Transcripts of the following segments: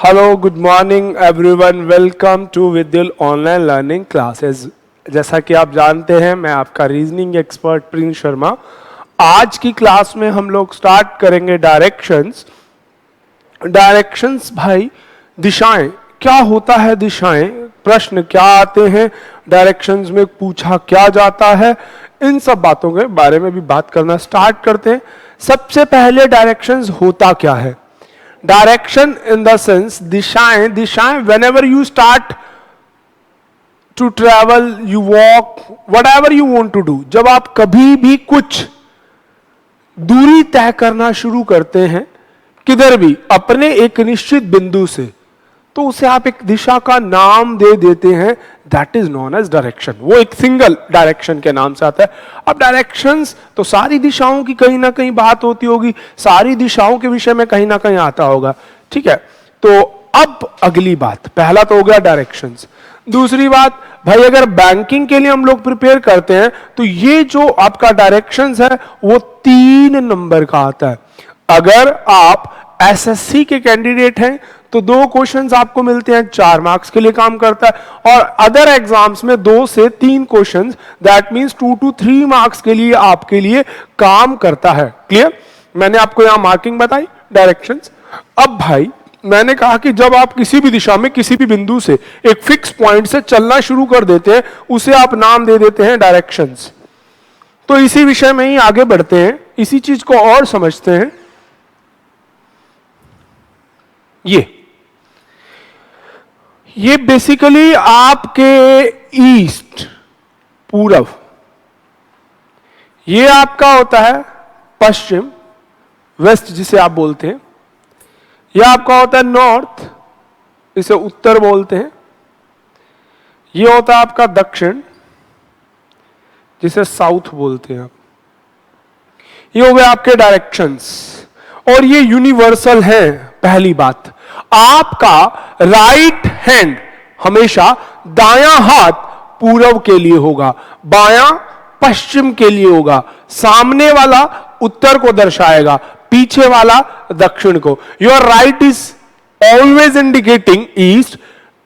Hello, good morning everyone. Welcome to Vidyul online learning classes. जैसा कि आप जानते हैं, मैं आपका रीजनिंग एक्सपर्ट प्रिंस शर्मा। आज की क्लास में हम लोग स्टार्ट करेंगे डायरेक्शंस। डायरेक्शंस भाई, दिशाएं क्या होता है, दिशाएं प्रश्न क्या आते हैं, डायरेक्शंस में पूछा क्या जाता है, इन सब बातों के बारे में भी बात करना स्टार्ट करते हैं। सबसे पहले डायरेक्शंस होता क्या है? डायरेक्शन इन द सेंस दिशाएं, दिशाएं whenever you start to travel, you walk, whatever you want to do, जब आप कभी भी कुछ दूरी तय करना शुरू करते हैं किधर भी अपने एक निश्चित बिंदु से, तो उसे आप एक दिशा का नाम दे देते हैं। That is known as direction. वो एक सिंगल डायरेक्शन के नाम से आता है। अब डायरेक्शंस तो सारी दिशाओं की कहीं ना कहीं बात होती होगी, सारी दिशाओं के विषय में कहीं ना कहीं आता होगा, ठीक है। तो अब अगली बात, पहला तो हो गया डायरेक्शंस। दूसरी बात भाई, अगर बैंकिंग के लिए हम लोग प्रिपेयर करते हैं तो ये जो आपका डायरेक्शंस है वो 3 नंबर का आता है। अगर आप एसएससी के कैंडिडेट हैं तो 2 क्वेश्चंस आपको मिलते हैं, 4 मार्क्स के लिए काम करता है। और अदर एग्जाम्स में 2 से 3 questions, that means 2 to 3 marks के लिए आपके लिए काम करता है। क्लियर? मैंने आपको यहां मार्किंग बताई डायरेक्शंस। अब भाई मैंने कहा कि जब आप किसी भी दिशा में किसी भी बिंदु से एक फिक्स पॉइंट से चलना शुरू कर देते हैं, उसे आप नाम दे देते हैं डायरेक्शंस। तो इसी विषय में ही आगे बढ़ते हैं, इसी चीज को और समझते हैं। ये बेसिकली आपके ईस्ट, पूरब, ये आपका होता है पश्चिम, वेस्ट जिसे आप बोलते हैं। यह आपका होता है नॉर्थ, इसे उत्तर बोलते हैं। यह होता है आपका दक्षिण, जिसे साउथ बोलते हैं आप। ये हो गए आपके डायरेक्शंस, और ये यूनिवर्सल है। पहली बात, आपका राइट हैंड हमेशा दायां हाथ पूरब के लिए होगा, बायां पश्चिम के लिए होगा, सामने वाला उत्तर को दर्शाएगा, पीछे वाला दक्षिण को। Your right is always indicating east,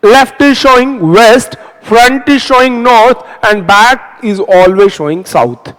left is showing west, front is showing north and back is always showing south.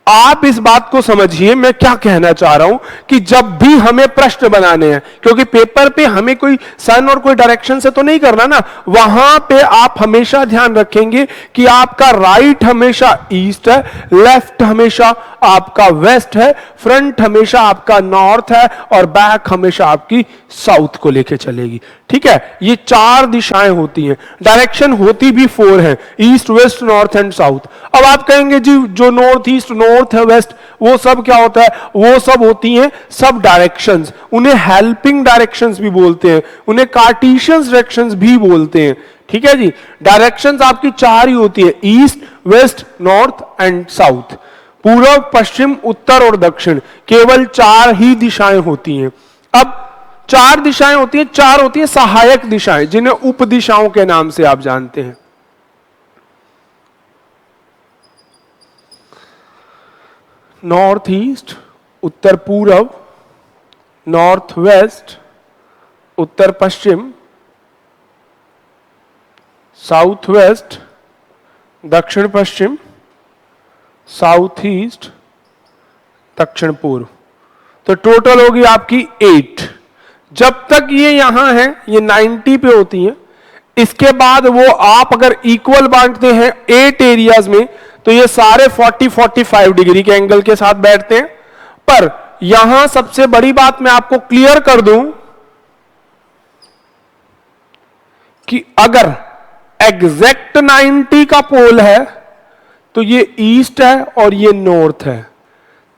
आप इस बात को समझिए, मैं क्या कहना चाह रहा हूं कि जब भी हमें प्रश्न बनाने हैं, क्योंकि पेपर पे हमें कोई सन और कोई डायरेक्शन से तो नहीं करना ना, वहां पे आप हमेशा ध्यान रखेंगे कि आपका राइट हमेशा ईस्ट है, लेफ्ट हमेशा आपका वेस्ट है, फ्रंट हमेशा आपका नॉर्थ है, और बैक हमेशा आपकी साउथ को लेके चलेगी। ठीक है, ये 4 दिशाएं होती हैं। डायरेक्शन होती भी 4 है, east, west, north and south. अब आप कहेंगे जी जो नॉर्थ ईस्ट, नॉर्थ है, वेस्ट, वो सब क्या होता है? वो सब होती हैं सब डायरेक्शंस। उन्हें हेल्पिंग डायरेक्शंस भी बोलते हैं, उन्हें कार्टेशियन डायरेक्शंस भी बोलते हैं। ठीक है जी, डायरेक्शंस आपकी 4 ही होती है, east, west, north and south. पूर्व, पश्चिम, उत्तर और दक्षिण, केवल 4 ही दिशाएं होती हैं। अब 4 दिशाएं होती हैं, 4 होती हैं सहायक दिशाएं, जिन्हें उप दिशाओं के नाम से आप जानते हैं। नॉर्थ ईस्ट, उत्तर पूर्व, नॉर्थ वेस्ट, उत्तर पश्चिम, साउथ वेस्ट, दक्षिण पश्चिम, साउथ ईस्ट, दक्षिण पूर्व। तो टोटल होगी आपकी 8। जब तक ये यहां है, ये 90 पे होती हैं। इसके बाद वो आप अगर इक्वल बांटते हैं 8 एरियाज में, तो ये सारे 40-45 डिग्री के एंगल के साथ बैठते हैं। पर यहां सबसे बड़ी बात मैं आपको क्लियर कर दूं कि अगर एग्जैक्ट 90 का पोल है तो ये ईस्ट है और ये नॉर्थ है।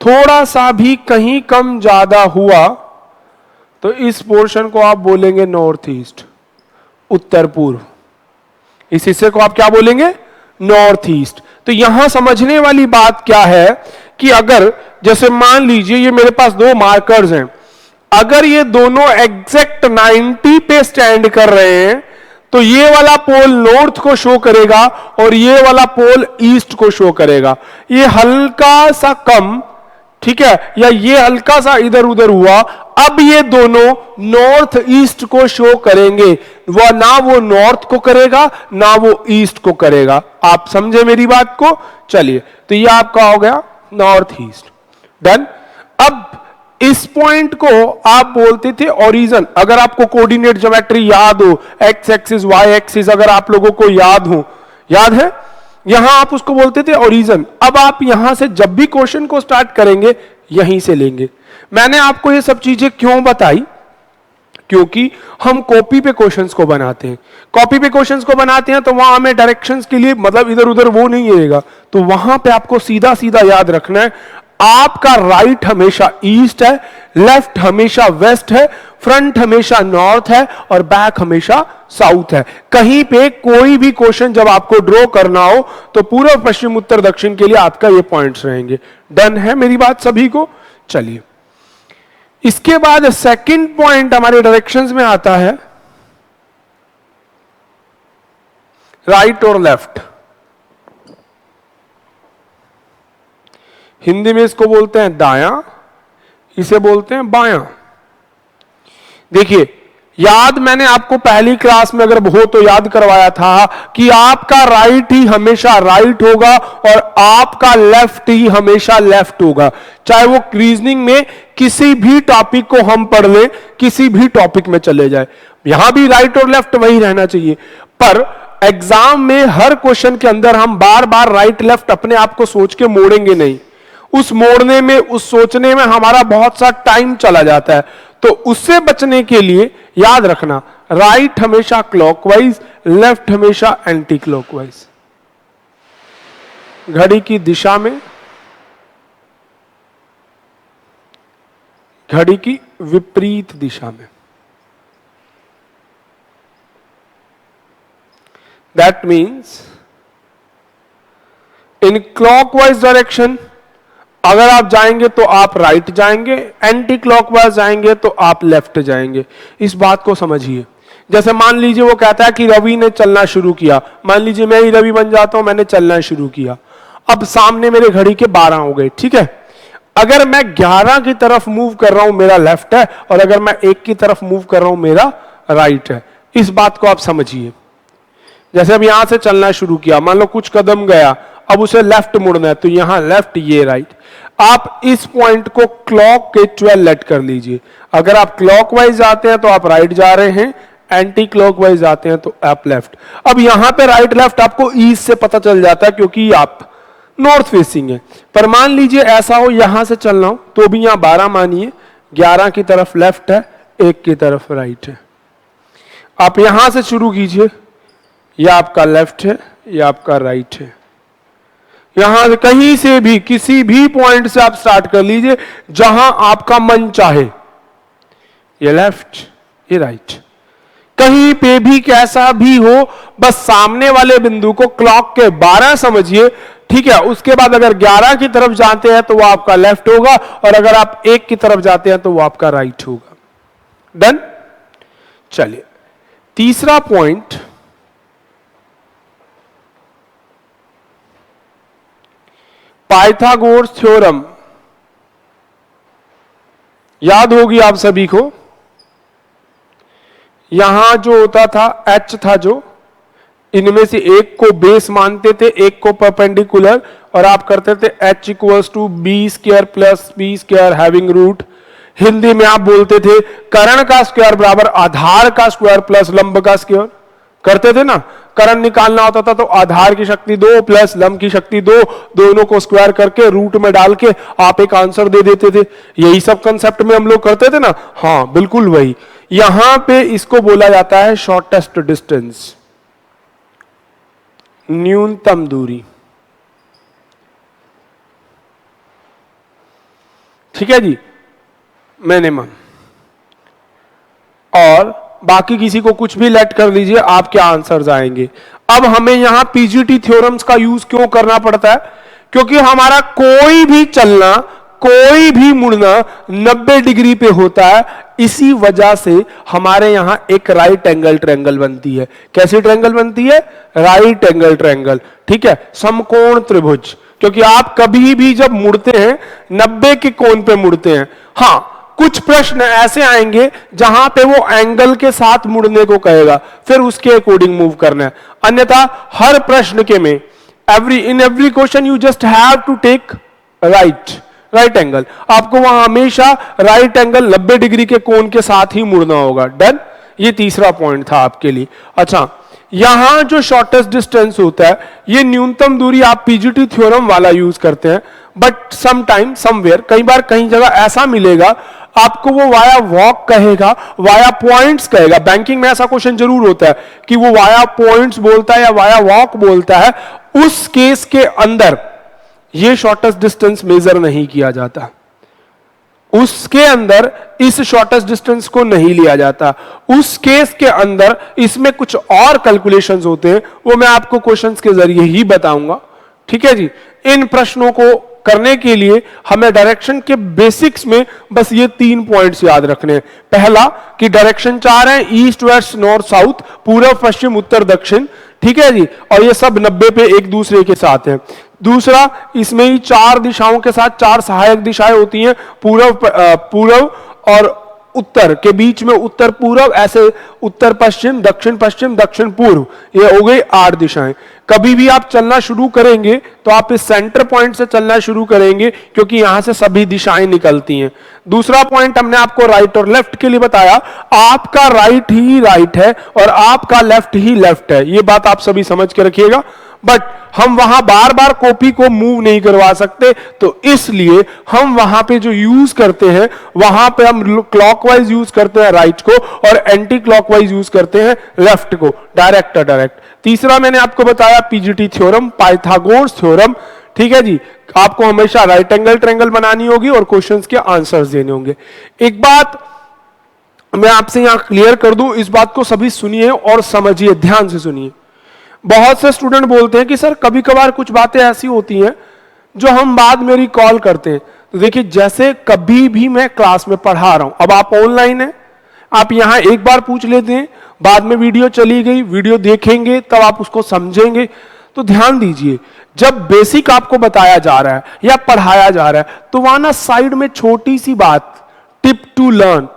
थोड़ा सा भी कहीं कम ज्यादा हुआ तो इस पोर्शन को आप बोलेंगे नॉर्थ ईस्ट, उत्तर पूर्व। इस हिस्से को आप क्या बोलेंगे? North east. तो यहां समझने वाली बात क्या है कि अगर जैसे मान लीजिए ये मेरे पास 2 मार्कर्स हैं, अगर ये दोनों एग्जैक्ट 90 पे स्टैंड कर रहे हैं तो ये वाला पोल नॉर्थ को शो करेगा और ये वाला पोल ईस्ट को शो करेगा। ये हल्का सा कम ठीक है, या ये हल्का सा इधर उधर हुआ, अब ये दोनों नॉर्थ ईस्ट को शो करेंगे, वह ना वो नॉर्थ को करेगा ना वो ईस्ट को करेगा। आप समझे मेरी बात को? चलिए, तो ये आपका हो गया नॉर्थ ईस्ट। डन। अब इस पॉइंट को आप बोलते थे ओरिजिन। अगर आपको कोऑर्डिनेट ज्योमेट्री याद हो, एक्स एक्सिस वाई एक्सिस अगर आप लोगों को याद हो, याद है, यहां आप उसको बोलते थे ओरिजिन। अब आप यहां से जब भी क्वेश्चन को स्टार्ट करेंगे यहीं से लेंगे। मैंने आपको ये सब चीजें क्यों बताई? क्योंकि हम कॉपी पे क्वेश्चंस को बनाते हैं। कॉपी पे क्वेश्चंस को बनाते हैं तो वहां हमें डायरेक्शंस के लिए मतलब इधर उधर वो नहीं रहेगा, तो वहां पे आपको सीधा सीधा याद रखना है, आपका राइट हमेशा ईस्ट है, लेफ्ट हमेशा वेस्ट है, फ्रंट हमेशा नॉर्थ है और बैक हमेशा साउथ है। कहीं पे कोई भी क्वेश्चन जब आपको ड्रॉ करना हो तो पूर्व पश्चिम उत्तर दक्षिण के लिए आपका ये पॉइंट्स रहेंगे। डन है मेरी बात सभी को? चलिए, इसके बाद सेकंड पॉइंट हमारे डायरेक्शंस में आता है राइट और लेफ्ट। हिंदी में इसको बोलते हैं दायां, इसे बोलते हैं बायां। देखिए, याद मैंने आपको पहली क्लास में अगर हो तो याद करवाया था कि आपका राइट ही हमेशा राइट होगा और आपका लेफ्ट ही हमेशा लेफ्ट होगा। चाहे वो रीजनिंग में किसी भी टॉपिक को हम पढ़ लें, किसी भी टॉपिक में चले जाए, यहां भी राइट और लेफ्ट वही रहना चाहिए। पर एग्जाम में हर क्वेश्चन के अंदर हम बार बार राइट लेफ्ट अपने आप को सोच के मोड़ेंगे नहीं। उस मोड़ने में, उस सोचने में हमारा बहुत सा टाइम चला जाता है। तो उससे बचने के लिए याद रखना, राइट हमेशा क्लॉकवाइज, लेफ्ट हमेशा एंटी क्लॉकवाइज, घड़ी की दिशा में, घड़ी की विपरीत दिशा में। That means in clockwise direction अगर आप जाएंगे तो आप राइट जाएंगे, एंटी क्लॉकवाइज जाएंगे तो आप लेफ्ट जाएंगे। इस बात को समझिए। जैसे मान लीजिए वो कहता है कि रवि ने चलना शुरू किया, मान लीजिए मैं ही रवि बन जाता हूं, मैंने चलना शुरू किया, अब सामने मेरे घड़ी के 12 हो गए, ठीक है। अगर मैं 11 की तरफ मूव कर रहा हूं मेरा लेफ्ट है, और अगर मैं 1 की तरफ मूव कर रहा हूं मेरा राइट है। इस बात को आप समझिए। जैसे अब यहां से चलना शुरू किया, मान लो कुछ कदम गया, अब उसे लेफ्ट मुड़ना है, तो यहां लेफ्ट, ये राइट। आप इस पॉइंट को क्लॉक के 12 लेट कर लीजिए। अगर आप क्लॉकवाइज जाते हैं तो आप राइट जा रहे हैं, एंटी क्लॉकवाइज जाते हैं तो आप लेफ्ट। अब यहां पे राइट लेफ्ट आपको ईस्ट से पता चल जाता है क्योंकि आप नॉर्थ फेसिंग है। पर मान लीजिए ऐसा हो यहां से चलना हो, तो भी यहां 12 मानिए, 11 की तरफ लेफ्ट है, 1 की तरफ राइट है। आप यहां से शुरू कीजिए, यह आपका लेफ्ट है, यह आपका राइट है। यहां से कहीं से भी किसी भी पॉइंट से आप स्टार्ट कर लीजिए जहां आपका मन चाहे, ये लेफ्ट, ये राइट, कहीं पे भी कैसा भी हो, बस सामने वाले बिंदु को क्लॉक के 12 समझिए, ठीक है। उसके बाद अगर 11 की तरफ जाते हैं तो वो आपका लेफ्ट होगा, और अगर आप 1 की तरफ जाते हैं तो वो आपका राइट होगा। डन। चलिए, तीसरा पॉइंट, पाइथागोरस थ्योरम याद होगी आप सभी को। यहां जो होता था एच था, जो इनमें से एक को बेस मानते थे, एक को परपेंडिकुलर, और आप करते थे H equals to B square plus B square having root. Hindi में आप बोलते थे कर्ण का स्क्वायर बराबर आधार का स्क्वायर प्लस लंब का स्क्वायर। करते थे ना, कर्ण निकालना होता था तो आधार की शक्ति 2 प्लस लंब की शक्ति 2, दोनों को स्क्वायर करके रूट में डाल के आप एक आंसर दे देते थे। यही सब कंसेप्ट में हम लोग करते थे ना। हाँ बिल्कुल वही। यहां पे इसको बोला जाता है शॉर्टेस्ट डिस्टेंस, न्यूनतम दूरी। ठीक है जी, मिनिमम। और बाकी किसी को कुछ भी लेट कर लीजिए, आपके आंसर्स आएंगे। अब हमें यहां पीजीटी थ्योरम्स का यूज क्यों करना पड़ता है? क्योंकि हमारा कोई भी चलना, कोई भी मुड़ना 90 डिग्री पे होता है। इसी वजह से हमारे यहां एक राइट एंगल ट्रायंगल बनती है। कैसी ट्रायंगल बनती है? Right angle triangle. ठीक है, समकोण त्रिभुज। क्योंकि आप कभी भी जब मुड़ते हैं 90 के कोण पे मुड़ते हैं। हाँ, कुछ प्रश्न ऐसे आएंगे जहां पे वो एंगल के साथ मुड़ने को कहेगा, फिर उसके अकॉर्डिंग मूव करना है। अन्यथा हर प्रश्न के में in every question you just have to take right angle. आपको वहां हमेशा राइट एंगल 90 डिग्री के कोण के साथ ही मुड़ना होगा। डन। ये तीसरा पॉइंट था आपके लिए। अच्छा, यहां जो शॉर्टेस्ट डिस्टेंस होता है, ये न्यूनतम दूरी आप पीजीटी थ्योरम वाला यूज करते हैं, बट समटाइम समवेयर कई बार कहीं जगह ऐसा मिलेगा आपको वो वाया वॉक कहेगा, वाया पॉइंट्स कहेगा। बैंकिंग में ऐसा क्वेश्चन जरूर होता है कि वो वाया पॉइंट्स बोलता है या वाया वॉक बोलता है। उस केस के अंदर ये शॉर्टेस्ट डिस्टेंस मेजर नहीं किया जाता, उसके अंदर इस शॉर्टेस्ट डिस्टेंस को नहीं लिया जाता। उस केस के अंदर इसमें कुछ और कैलकुलेशंस होते हैं, वो मैं आपको क्वेश्चंस के जरिए ही बताऊंगा। ठीक है जी। इन प्रश्नों को करने के लिए हमें डायरेक्शन के बेसिक्स में बस ये 3 पॉइंट्स याद रखने हैं। पहला कि डायरेक्शन 4 है, ईस्ट वेस्ट नॉर्थ साउथ, पूर्व पश्चिम उत्तर दक्षिण। ठीक है जी। और ये सब 90 पे एक दूसरे के साथ है। दूसरा, इसमें ही 4 दिशाओं के साथ 4 सहायक दिशाएं होती हैं, पूर्व और उत्तर के बीच में उत्तर पूर्व, ऐसे उत्तर पश्चिम दक्षिण पूर्व, ये हो गई 8 दिशाएं। कभी भी आप चलना शुरू करेंगे तो आप इस सेंटर पॉइंट से चलना शुरू करेंगे, क्योंकि यहां से सभी दिशाएं निकलती हैं। दूसरा पॉइंट हमने आपको राइट और लेफ्ट के लिए बताया। आपका राइट ही राइट है और आपका लेफ्ट ही लेफ्ट है, ये बात आप सभी समझ के रखिएगा। बट हम वहां बार बार कॉपी को मूव नहीं करवा सकते, तो इसलिए हम वहां पे जो यूज करते हैं, वहां पे हम क्लॉकवाइज यूज करते हैं राइट को और एंटी क्लॉकवाइज यूज करते हैं लेफ्ट को, डायरेक्ट। तीसरा मैंने आपको बताया पीजीटी थ्योरम, पाइथागोरस थ्योरम। ठीक है जी। आपको हमेशा राइट एंगल ट्रायंगल बनानी होगी और क्वेश्चंस के आंसर्स देने होंगे। एक बात मैं आपसे यहां क्लियर कर दूं, इस बात को सभी सुनिए और समझिए, ध्यान से सुनिए। बहुत से स्टूडेंट बोलते हैं कि सर कभी कभार कुछ बातें ऐसी होती हैं जो हम बाद में रिकॉल करते हैं। तो देखिए, जैसे कभी भी मैं क्लास में पढ़ा रहा हूं, अब आप ऑनलाइन हैं, आप यहां एक बार पूछ लेते हैं, बाद में वीडियो चली गई, वीडियो देखेंगे तब आप उसको समझेंगे। तो ध्यान दीजिए, जब बेसिक आपको बताया जा रहा है या पढ़ाया जा रहा है, तो वहां ना साइड में छोटी सी बात, टिप टू लर्न,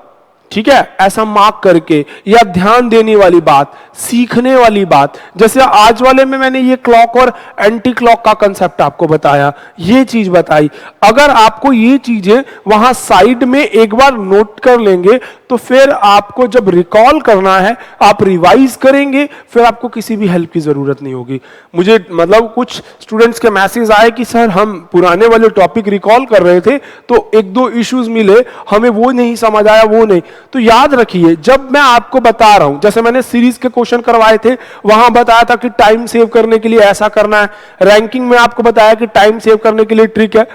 ठीक है, ऐसा मार्क करके, या ध्यान देने वाली बात, सीखने वाली बात, जैसे आज वाले में मैंने ये क्लॉक और एंटी क्लॉक का कंसेप्ट आपको बताया, ये चीज बताई। अगर आपको ये चीजें वहां साइड में एक बार नोट कर लेंगे, तो फिर आपको जब रिकॉल करना है, आप रिवाइज करेंगे, फिर आपको किसी भी हेल्प की जरूरत नहीं होगी। मुझे मतलब कुछ स्टूडेंट्स के मैसेज आए कि सर हम पुराने वाले टॉपिक रिकॉल कर रहे थे, तो 1-2 इश्यूज मिले, हमें वो नहीं समझ आया, वो नहीं। तो याद रखिए, जब मैं आपको बता रहा हूं, जैसे मैंने सीरीज के क्वेश्चन करवाए थे, वहां बताया था कि टाइम सेव करने के लिए ऐसा करना है, रैंकिंग में आपको बताया कि टाइम सेव करने के लिए ट्रिक है।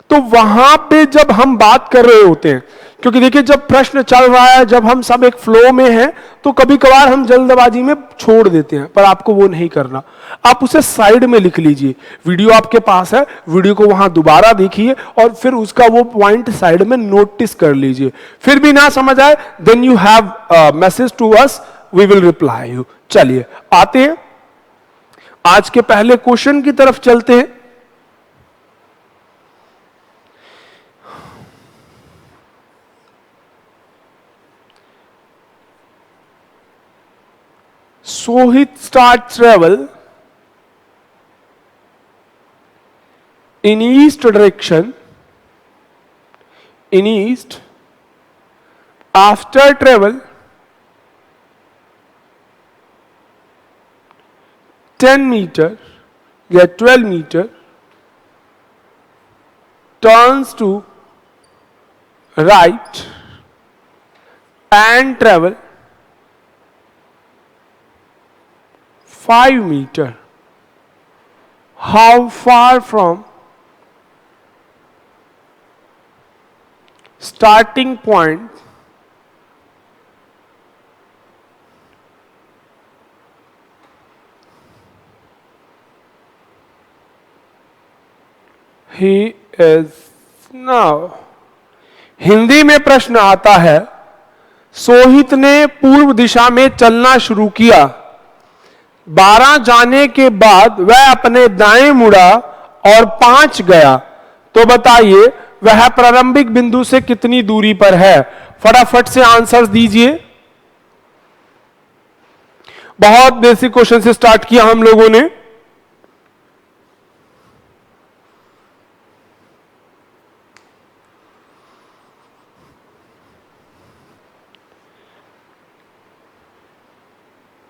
तो वहां पे जब हम बात कर रहे होते हैं, क्योंकि देखिए जब प्रश्न चल रहा है, जब हम सब एक फ्लो में हैं, तो कभी कभार हम जल्दबाजी में छोड़ देते हैं, पर आपको वो नहीं करना। आप उसे साइड में लिख लीजिए, वीडियो आपके पास है, वीडियो को वहां दोबारा देखिए और फिर उसका वो पॉइंट साइड में नोटिस कर लीजिए। फिर भी ना समझ आए, then you have message to us, we will reply you. चलिए आते हैं आज के पहले क्वेश्चन की तरफ, चलते हैं। Sohit starts travel in east direction, in east, after travel 10 meter या 12 meter, turns to right and travel 5 meter. How far from starting point he is now? Hindi में प्रश्न आता है, सोहित ने पूर्व दिशा में चलना शुरू किया, 12 जाने के बाद वह अपने दाएं मुड़ा और 5 गया, तो बताइए वह प्रारंभिक बिंदु से कितनी दूरी पर है। फटाफट से आंसर्स दीजिए। बहुत बेसिक क्वेश्चन से स्टार्ट किया हम लोगों ने।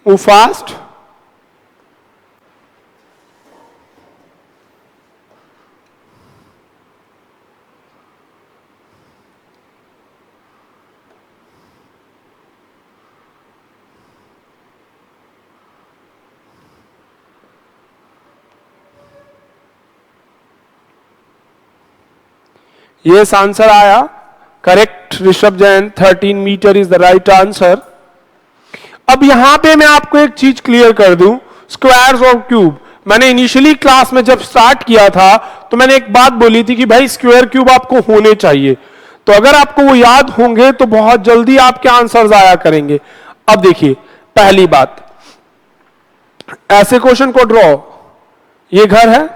Move fast. यस आंसर आया correct Rishabh Jain, 13 meter is the right answer. अब यहां पे मैं आपको एक चीज क्लियर कर दूं, स्क्वायर्स और क्यूब। मैंने इनिशियली क्लास में जब स्टार्ट किया था तो मैंने एक बात बोली थी कि भाई स्क्वायर क्यूब आपको होने चाहिए, तो अगर आपको वो याद होंगे तो बहुत जल्दी आपके आंसर्स आया करेंगे। अब देखिए पहली बात, ऐसे क्वेश्चन को ड्रॉ, ये घर है,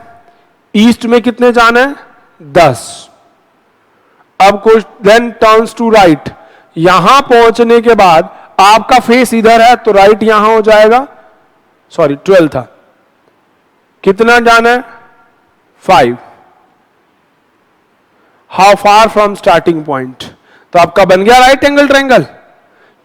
ईस्ट में कितने जाना है 10। अब देन टर्न्स टू राइट, यहां पहुंचने के बाद आपका फेस इधर है तो राइट यहां हो जाएगा, सॉरी 12 था, कितना जाना है 5। How far from starting point, तो आपका बन गया राइट एंगल ट्रायंगल।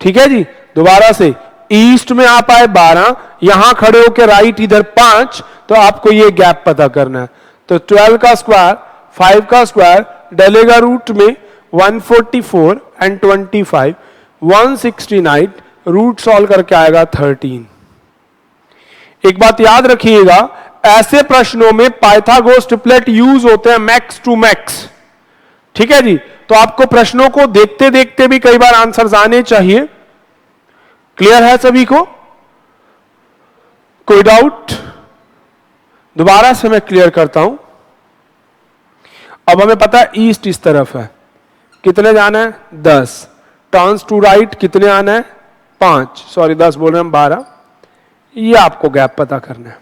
ठीक है जी, दोबारा से ईस्ट में आप आए 12, यहां खड़े होकर राइट इधर 5, तो आपको ये गैप पता करना है। तो 12 का स्क्वायर 5 का स्क्वायर डलेगा रूट में 144 एंड 25 169, रूट सॉल्व करके आएगा 13। एक बात याद रखिएगा, ऐसे प्रश्नों में पाइथागोरस ट्रिपलेट यूज होते हैं मैक्स टू मैक्स। ठीक है जी, तो आपको प्रश्नों को देखते देखते भी कई बार आंसर्स आने चाहिए। क्लियर है सभी को? कोई डाउट? दोबारा से मैं क्लियर करता हूं। अब हमें पता है ईस्ट इस तरफ है, कितने जाना है 10, टर्न्स टू राइट कितने आना है 5, सॉरी 10 बोल रहे हैं हम 12, ये आपको गैप पता करना है।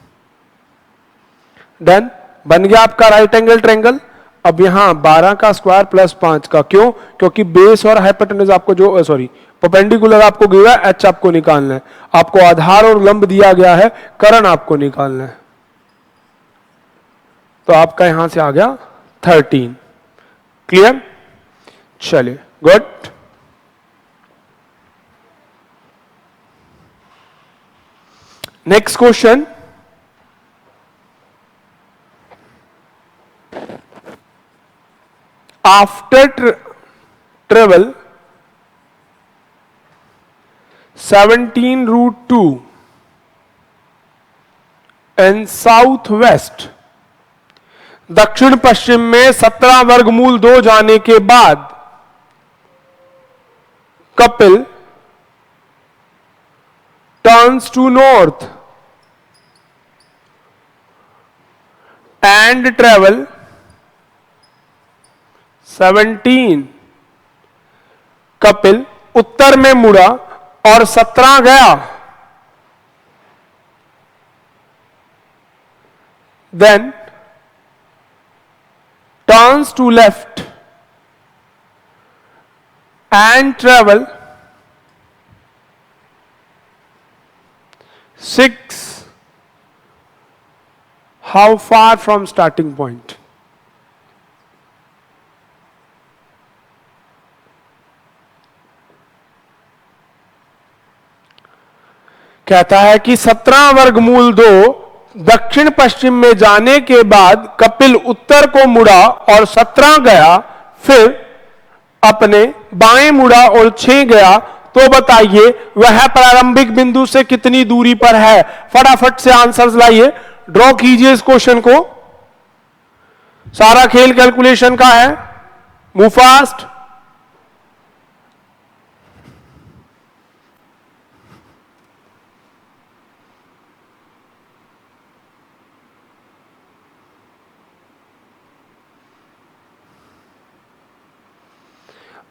डन, बन गया आपका राइट एंगल ट्रायंगल। अब यहां 12 का स्क्वायर प्लस 5 का, क्यों? क्योंकि बेस और हाइपोटेन्यूज आपको जो सॉरी परपेंडिकुलर आपको गिरा है, एच आपको निकालना है, आपको आधार और लंब दिया गया है, कर्ण आपको निकालना है। तो आपका यहां से आ गया 13। क्लियर? चलिए good. Next question, after travel 17√2 and south west, दक्षिण पश्चिम में 17 वर्गमूल 2 जाने के बाद Kapil turns to north and travel 17, Kapil उत्तर में मुड़ा और 17 गया, then turns to left and travel 6, how far from starting point? कहता है कि 17 वर्गमूल 2 दक्षिण पश्चिम में जाने के बाद कपिल उत्तर को मुड़ा और 17 गया, फिर अपने बाएं मुड़ा और 6 गया, तो बताइए वह प्रारंभिक बिंदु से कितनी दूरी पर है। फटाफट से आंसर्स लाइए, ड्रॉ कीजिए इस क्वेश्चन को। सारा खेल कैलकुलेशन का है, मूव फास्ट।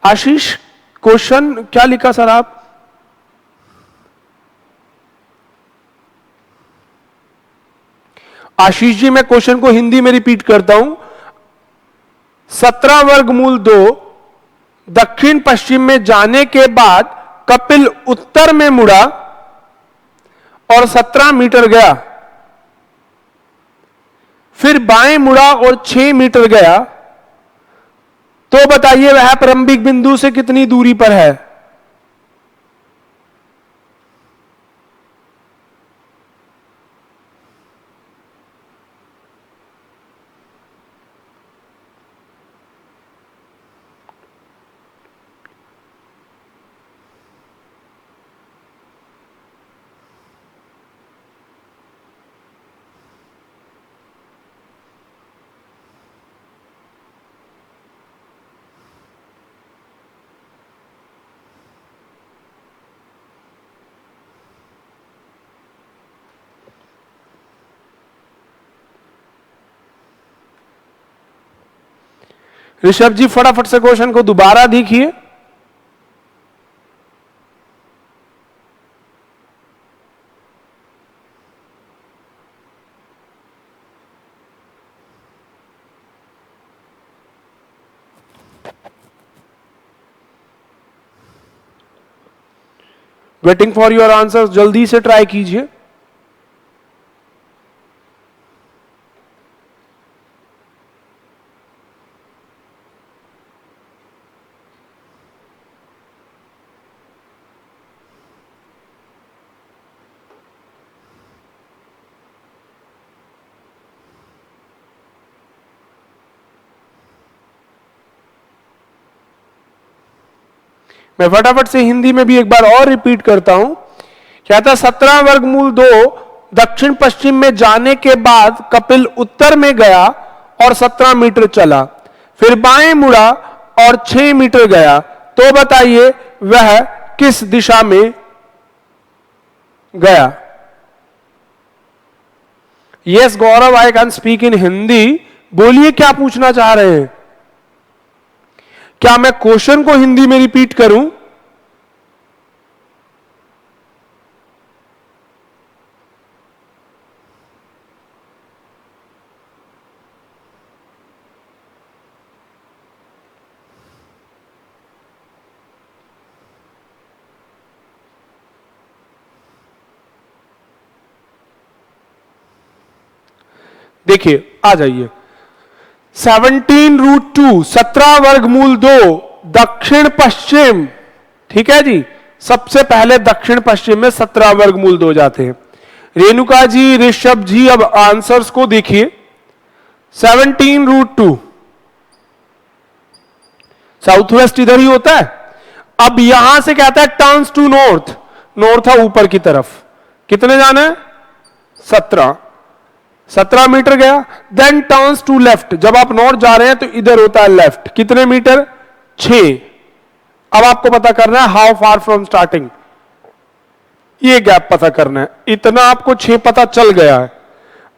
आशीष क्वेश्चन क्या लिखा सर आप? आशीष जी मैं क्वेश्चन को हिंदी में रिपीट करता हूं। 17 वर्गमूल 2 दक्षिण पश्चिम में जाने के बाद कपिल उत्तर में मुड़ा और 17 मीटर गया, फिर बाएं मुड़ा और 6 मीटर गया, तो बताइए वह प्रारंभिक बिंदु से कितनी दूरी पर है। ऋषभ जी फटाफट से क्वेश्चन को दोबारा देखिए। वेटिंग फॉर योर आंसर, जल्दी से ट्राई कीजिए। मैं फटाफट से हिंदी में भी एक बार और रिपीट करता हूं। क्या था, 17 वर्गमूल 2 दक्षिण पश्चिम में जाने के बाद कपिल उत्तर में गया और 17 मीटर चला, फिर बाएं मुड़ा और 6 मीटर गया, तो बताइए वह किस दिशा में गया। Yes Gaurav, I can speak in Hindi. बोलिए क्या पूछना चाह रहे हैं। क्या मैं क्वेश्चन को हिंदी में रिपीट करूं? देखिए आ जाइए। 17√2 17 वर्गमूल 2 दक्षिण पश्चिम, ठीक है जी। सबसे पहले दक्षिण पश्चिम में 17 वर्गमूल 2 जाते हैं। रेणुका जी, ऋषभ जी, अब आंसर्स को देखिए। 17√2 साउथ वेस्ट इधर ही होता है। अब यहां से कहता है टर्न्स टू नॉर्थ, नॉर्थ है ऊपर की तरफ। कितने जाना है? 17 मीटर गया। देन टर्न्स टू लेफ्ट, जब आप नॉर्थ जा रहे हैं तो इधर होता है लेफ्ट। कितने मीटर? 6। अब आपको पता करना है हाउ फार फ्रॉम स्टार्टिंग, ये गैप पता करना है। इतना आपको 6 पता चल गया है।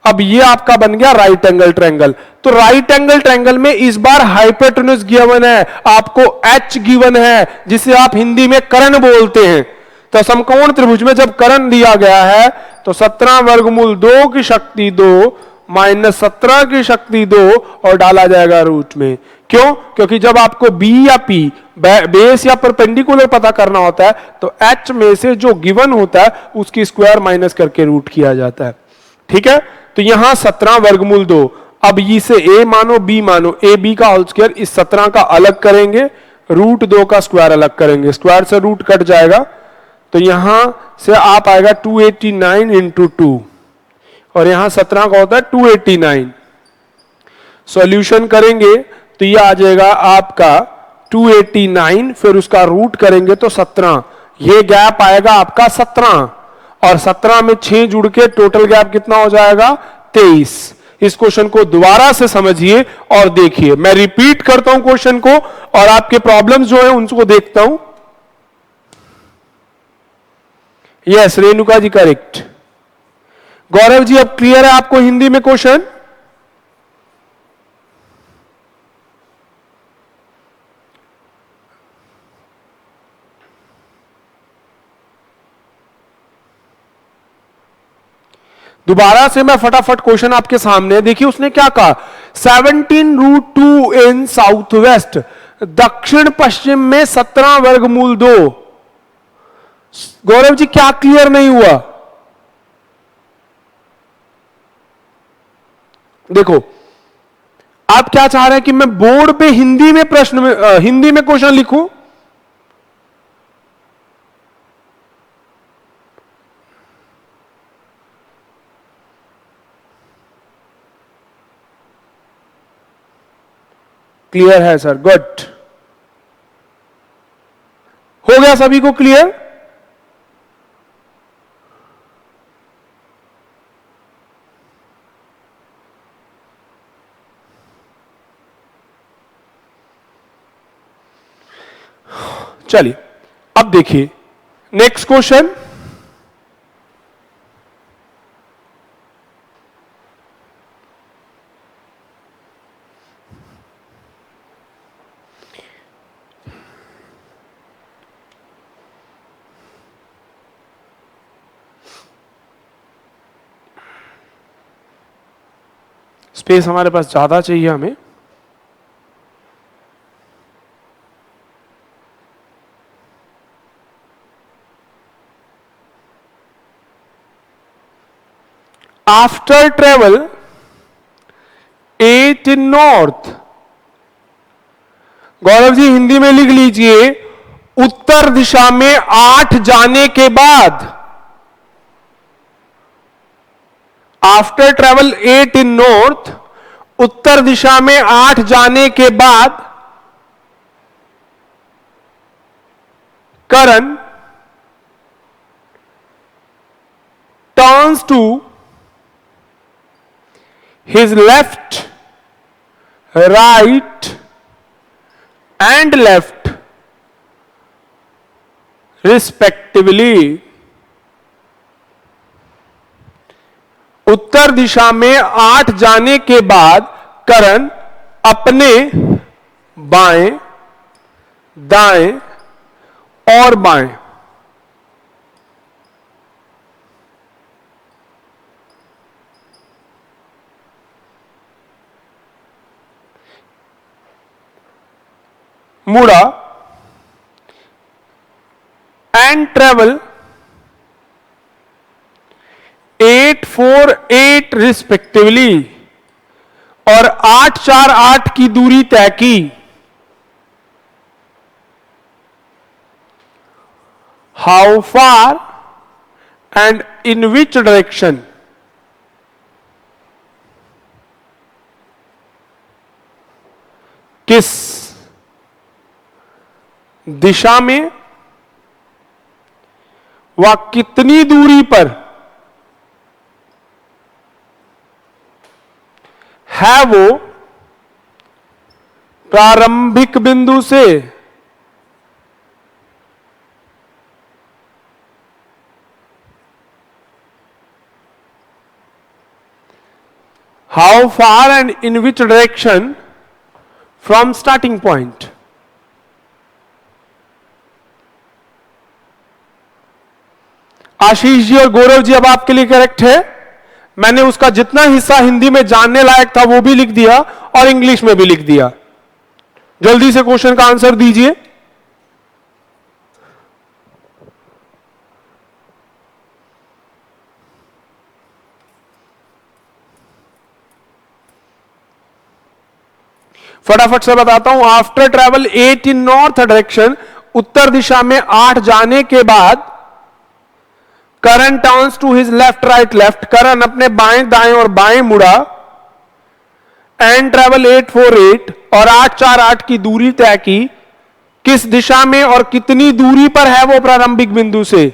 अब ये आपका बन गया राइट एंगल ट्रायंगल। तो राइट एंगल ट्रायंगल में इस बार हाइपोटेन्यूज गिवन है, आपको एच गिवन है, जिसे आप हिंदी में कर्ण बोलते हैं। तो समकोण त्रिभुज में जब कर्ण दिया गया है तो 17 वर्गमूल 2 की शक्ति 2 माइनस 17 की शक्ति 2 और डाला जाएगा रूट में। क्यों? क्योंकि जब आपको बी या पी बेस या परपेंडिकुलर पता करना होता है तो एच में से जो गिवन होता है उसकी स्क्वायर माइनस करके रूट किया जाता है। ठीक है, तो यहां 17 वर्गमूल 2। अब इसे ए मानो बी मानो, ए बी का होल स्क्वायर, इस 17 का अलग करेंगे, रूट 2 का स्क्वायर अलग करेंगे, स्क्वायर से रूट कट जाएगा। तो यहां से आप आएगा 289 इंटू 2 और यहां 17 का होता है 289। सॉल्यूशन करेंगे तो यह आ जाएगा आपका 289, फिर उसका रूट करेंगे तो 17। ये गैप आएगा आपका 17 और 17 में 6 जुड़ के टोटल गैप कितना हो जाएगा? 23। इस क्वेश्चन को दोबारा से समझिए और देखिए। मैं रिपीट करता हूं क्वेश्चन को और आपके प्रॉब्लम्स जो है उनको देखता हूं। Yes Renuka ji correct. गौरव जी अब क्लियर है आपको हिंदी में क्वेश्चन? दोबारा से मैं फटाफट क्वेश्चन आपके सामने, देखिए उसने क्या कहा, 17√2 इन साउथ वेस्ट, दक्षिण पश्चिम में 17 वर्गमूल 2। गौरव जी क्या क्लियर नहीं हुआ? देखो आप क्या चाह रहे हैं कि मैं बोर्ड पे हिंदी में प्रश्न में हिंदी में क्वेश्चन लिखूं? क्लियर है सर, गुड। हो गया सभी को क्लियर? चलिए अब देखिए नेक्स्ट क्वेश्चन। स्पेस हमारे पास ज्यादा चाहिए हमें। After travel 8 in north, Gaurav ji Hindi में लिख लीजिए, उत्तर दिशा में 8 जाने के बाद, आफ्टर ट्रेवल 8 इन नॉर्थ, उत्तर दिशा में 8 जाने के बाद Karan turns to his left, right and left respectively. उत्तर दिशा में 8 जाने के बाद करण अपने बाएं, दाएं और बाएं मुड़ा एंड ट्रेवल 8, 4, 8 रिस्पेक्टिवली, और 8, 4, 8 की दूरी तय की। How far and in which direction, किस दिशा में व कितनी दूरी पर है वो प्रारंभिक बिंदु से how far and in which direction from starting point. Ashish ji और गौरव जी अब आपके लिए करेक्ट है। मैंने उसका जितना हिस्सा हिंदी में जानने लायक था वो भी लिख दिया और इंग्लिश में भी लिख दिया। जल्दी से क्वेश्चन का आंसर दीजिए। फटाफट से बताता हूं। After travel 8 in north direction, उत्तर दिशा में 8 जाने के बाद Karan turns to his left, right, left, Karan अपने बाएं, दाएं और बाएं मुड़ा एंड ट्रेवल 8, 4, 8 और 8, 4, 8 की दूरी तय की। किस दिशा में और कितनी दूरी पर है वो प्रारंभिक बिंदु से।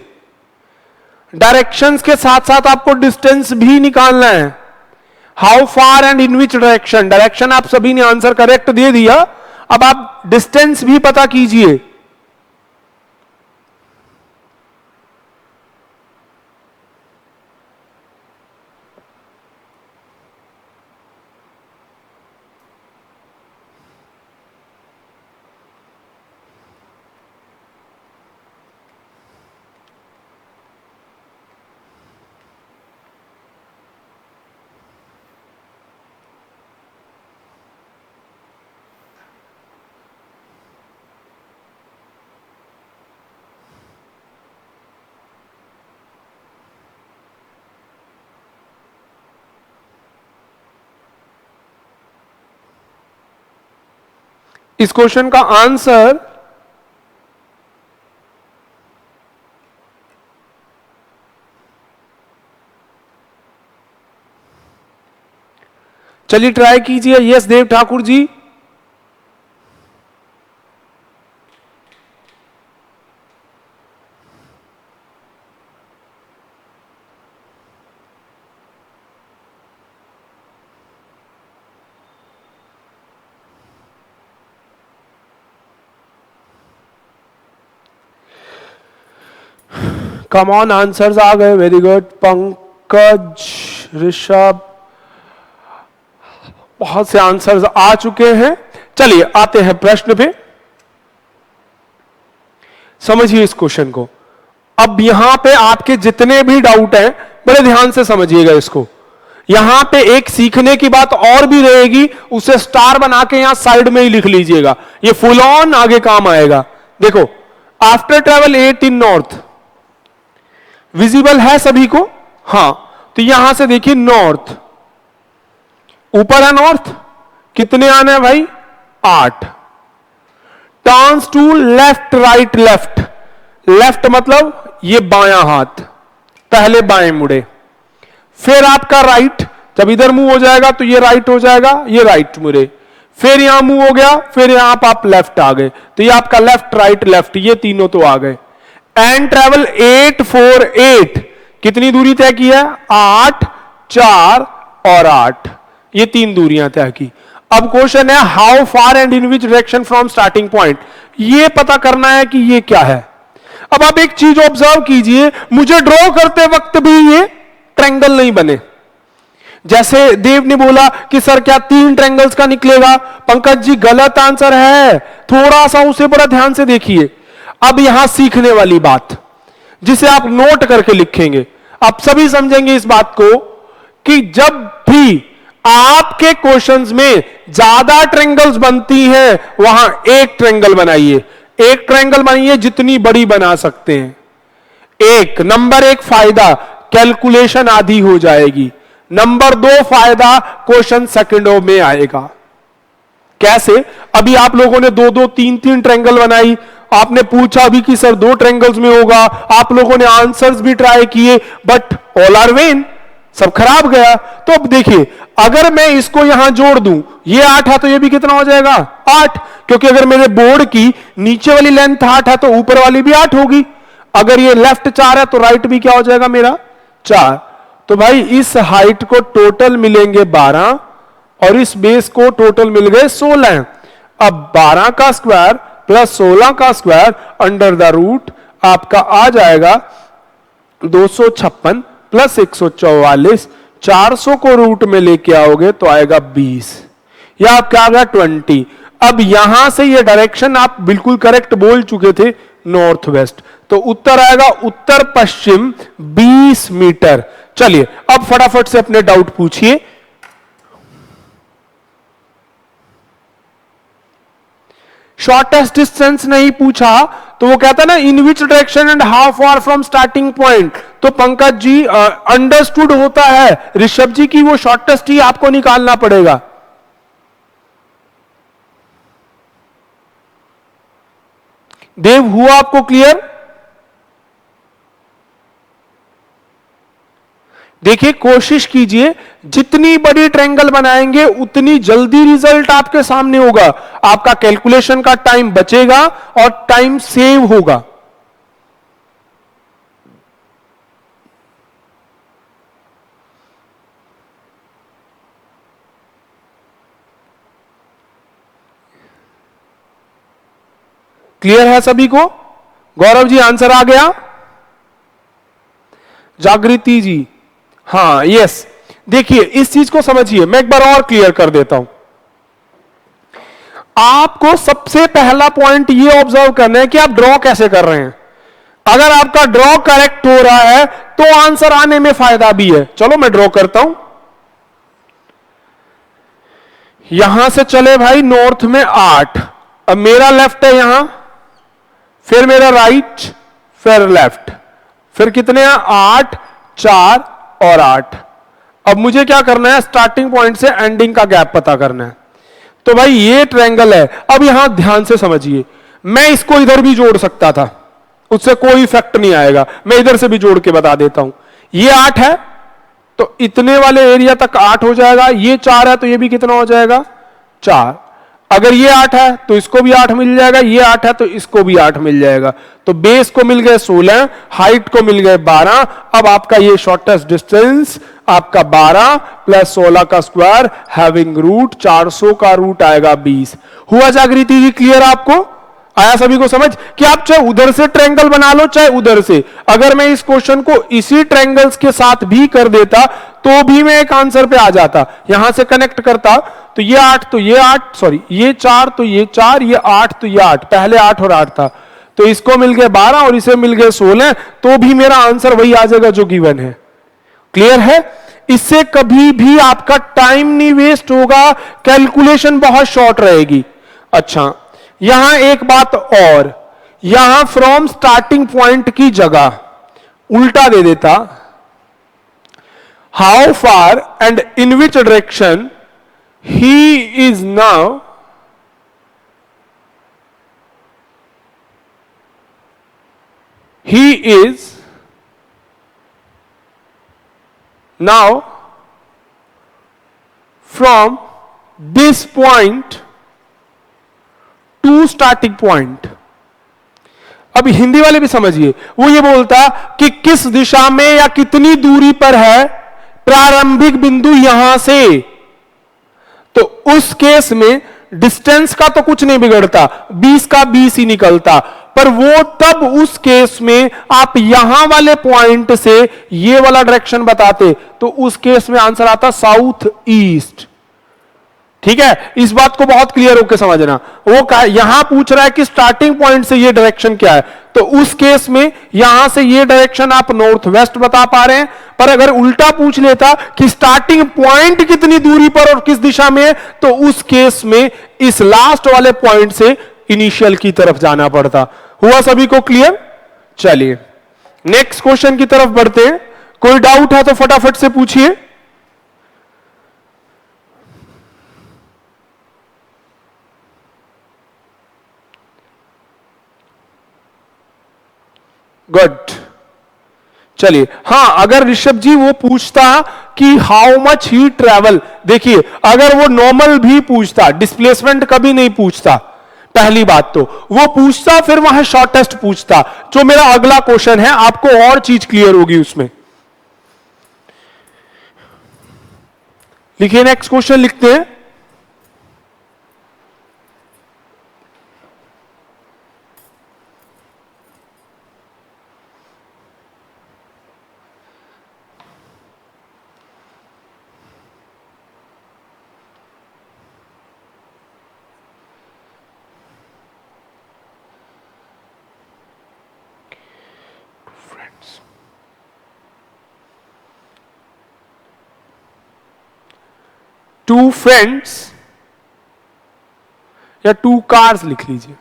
डायरेक्शंस के साथ साथ आपको डिस्टेंस भी निकालना है। How far and in which direction, direction आप सभी ने आंसर करेक्ट दे दिया, अब आप डिस्टेंस भी पता कीजिए। इस क्वेश्चन का आंसर चलिए ट्राई कीजिए। Yes Dev Thakur ji, come on, answers आ गए, वेरी गुड। पंकज, ऋषभ, बहुत से आंसर्स आ चुके हैं। चलिए आते हैं प्रश्न पे, समझिए इस क्वेश्चन को। अब यहां पे आपके जितने भी डाउट हैं बड़े ध्यान से समझिएगा इसको। यहां पे एक सीखने की बात और भी रहेगी, उसे स्टार बना के यहां साइड में ही लिख लीजिएगा, ये फुल ऑन आगे काम आएगा। देखो, after travel 8 in north, visible है सभी को? हां, तो यहां से देखिए नॉर्थ, ऊपर है नॉर्थ, कितने आने हैं भाई? 8। Turns to left right left, left मतलब ये बायां हाथ, पहले बाएं मुड़े, फिर आपका राइट, जब इधर मुंह हो जाएगा तो ये राइट हो जाएगा, ये राइट मुड़े, फिर यहां मुंह हो गया, फिर यहां आप लेफ्ट आ गए, तो ये आपका लेफ्ट राइट लेफ्ट, ये तीनों तो आ गए। एंड ट्रेवल 8 4 8, कितनी दूरी तय की है? 8 4 और 8, ये 3 दूरियां तय की। अब क्वेश्चन है how far and in which direction from starting point, ये पता करना है कि ये क्या है। अब आप एक चीज ऑब्जर्व कीजिए, मुझे ड्रॉ करते वक्त भी ये ट्रायंगल नहीं बने। जैसे देव ने बोला कि सर क्या 3 ट्रायंगल्स का निकलेगा? पंकज जी गलत आंसर है, थोड़ा सा उसे बड़ा ध्यान से देखिए। अब यहां सीखने वाली बात जिसे आप नोट करके लिखेंगे, आप सभी समझेंगे इस बात को कि जब भी आपके क्वेश्चंस में ज्यादा ट्रायंगल्स बनती हैं, वहां एक ट्रायंगल बनाइए, एक ट्रायंगल बनाइए, जितनी बड़ी बना सकते हैं। एक नंबर 1 फायदा, कैलकुलेशन आधी हो जाएगी। नंबर 2 फायदा, क्वेश्चन सेकंडों में आएगा। कैसे? अभी आप लोगों ने 2 2 3 3 ट्रायंगल बनाई, आपने पूछा भी कि सर 2 ट्रायंगल्स में होगा, आप लोगों ने आंसर्स भी ट्राई किए, बट ऑल आर वेन, सब खराब गया। तो अब देखिए, अगर मैं इसको यहां जोड़ दूं, ये 8 है तो ये भी कितना हो जाएगा? 8, क्योंकि अगर मेरे बोर्ड की नीचे वाली लेंथ 8 है तो ऊपर वाली भी 8 होगी। अगर ये लेफ्ट 4 है तो राइट भी क्या हो जाएगा मेरा? 4। तो भाई इस हाइट को टोटल मिलेंगे 12 और इस बेस को टोटल मिल गए 16। अब 12 का स्क्वायर प्लस 16 का स्क्वायर अंडर द रूट आपका आ जाएगा 256 प्लस 144, 400 को रूट में लेके आओगे तो आएगा 20, या आपका आ गया 20। अब यहां से ये डायरेक्शन आप बिल्कुल करेक्ट बोल चुके थे, नॉर्थ वेस्ट, तो उत्तर आएगा उत्तर पश्चिम 20 मीटर। चलिए अब फटाफट से अपने डाउट पूछिए। शॉर्टेस्ट डिस्टेंस नहीं पूछा तो वो कहता ना in which direction and how far from starting point, तो पंकज जी अंडरस्टूड होता है ऋषभ जी की वो शॉर्टेस्ट ही आपको निकालना पड़ेगा। देव हुआ आपको क्लियर? देखिए कोशिश कीजिए, जितनी बड़ी ट्रायंगल बनाएंगे उतनी जल्दी रिजल्ट आपके सामने होगा, आपका कैलकुलेशन का टाइम बचेगा और टाइम सेव होगा। क्लियर है सभी को? गौरव जी आंसर आ गया? जागृति जी, हाँ यस। देखिए इस चीज को समझिए, मैं एक बार और क्लियर कर देता हूं। आपको सबसे पहला पॉइंट ये ऑब्जर्व करना है कि आप ड्रॉ कैसे कर रहे हैं। अगर आपका ड्रॉ करेक्ट हो रहा है तो आंसर आने में फायदा भी है। चलो मैं ड्रॉ करता हूं। यहां से चले भाई नॉर्थ में 8, अब मेरा लेफ्ट है यहां, फिर मेरा राइट, फिर लेफ्ट, फिर कितने हैं? 8 4 और 8। अब मुझे क्या करना है? स्टार्टिंग पॉइंट से एंडिंग का गैप पता करना है। तो भाई ये ट्रायंगल है। अब यहां ध्यान से समझिए, मैं इसको इधर भी जोड़ सकता था, उससे कोई इफेक्ट नहीं आएगा। मैं इधर से भी जोड़ के बता देता हूं। ये 8 है तो इतने वाले एरिया तक 8 हो जाएगा। ये 4 है तो ये भी कितना हो जाएगा? 4। अगर ये 8 है तो इसको भी 8 मिल जाएगा, ये 8 है तो इसको भी 8 मिल जाएगा। तो बेस को मिल गए 16, हाइट को मिल गए 12। अब आपका ये शॉर्टेस्ट डिस्टेंस आपका 12 प्लस 16 का स्क्वायर हैविंग रूट 400 का रूट आएगा 20। हुआ जागृति जी? क्लियर आपको? आया सभी को समझ? कि आप चाहे उधर से ट्रायंगल बना लो चाहे उधर से, अगर मैं इस क्वेश्चन को इसी ट्रायंगल्स के साथ भी कर देता तो भी मैं एक आंसर पे आ जाता। यहां से कनेक्ट करता तो ये 8 तो ये 8, सॉरी ये 4 तो ये 4, ये 8 तो ये 8, पहले 8 और 8 था तो इसको मिल गए 12 और इसे मिल गए 16, तो भी मेरा आंसर वही आ जाएगा जो गिवन है। क्लियर है? इससे कभी भी आपका टाइम नहीं वेस्ट होगा, कैलकुलेशन बहुत शॉर्ट रहेगी। अच्छा, यहां एक बात और, यहां फ्रॉम स्टार्टिंग पॉइंट की जगह उल्टा दे देता, how far and in which direction he is now he is now from this point to starting point। अब हिंदी वाले भी समझिए, वो ये बोलता कि किस दिशा में या कितनी दूरी पर है प्रारंभिक बिंदु यहां से, तो उस केस में डिस्टेंस का तो कुछ नहीं बिगड़ता, 20 का 20 ही निकलता, पर वो तब उस केस में आप यहां वाले पॉइंट से ये वाला डायरेक्शन बताते तो उस केस में आंसर आता साउथ ईस्ट। ठीक है, इस बात को बहुत क्लियर होकर समझना। वो यहां पूछ रहा है कि स्टार्टिंग पॉइंट से ये डायरेक्शन क्या है, तो उस केस में यहां से ये डायरेक्शन आप नॉर्थ वेस्ट बता पा रहे हैं। पर अगर उल्टा पूछ लेता कि स्टार्टिंग पॉइंट कितनी दूरी पर और किस दिशा में है, तो उस केस में इस लास्ट वाले पॉइंट से इनिशियल की तरफ जाना पड़ता। हुआ सभी को क्लियर? चलिए नेक्स्ट क्वेश्चन की तरफ बढ़ते हैं। कोई डाउट है तो फटाफट से पूछिए। गुड, चलिए। हां, अगर ऋषभ जी वो पूछता कि हाउ मच ही ट्रेवल, देखिए अगर वो नॉर्मल भी पूछता, डिस्प्लेसमेंट कभी नहीं पूछता, पहली बात तो वो पूछता, फिर वहां शॉर्टेस्ट पूछता, जो मेरा अगला क्वेश्चन है, आपको और चीज क्लियर होगी उसमें। लिखिए, नेक्स्ट क्वेश्चन लिखते हैं। टू फ्रेंड्स या टू कार्स लिख लीजिए,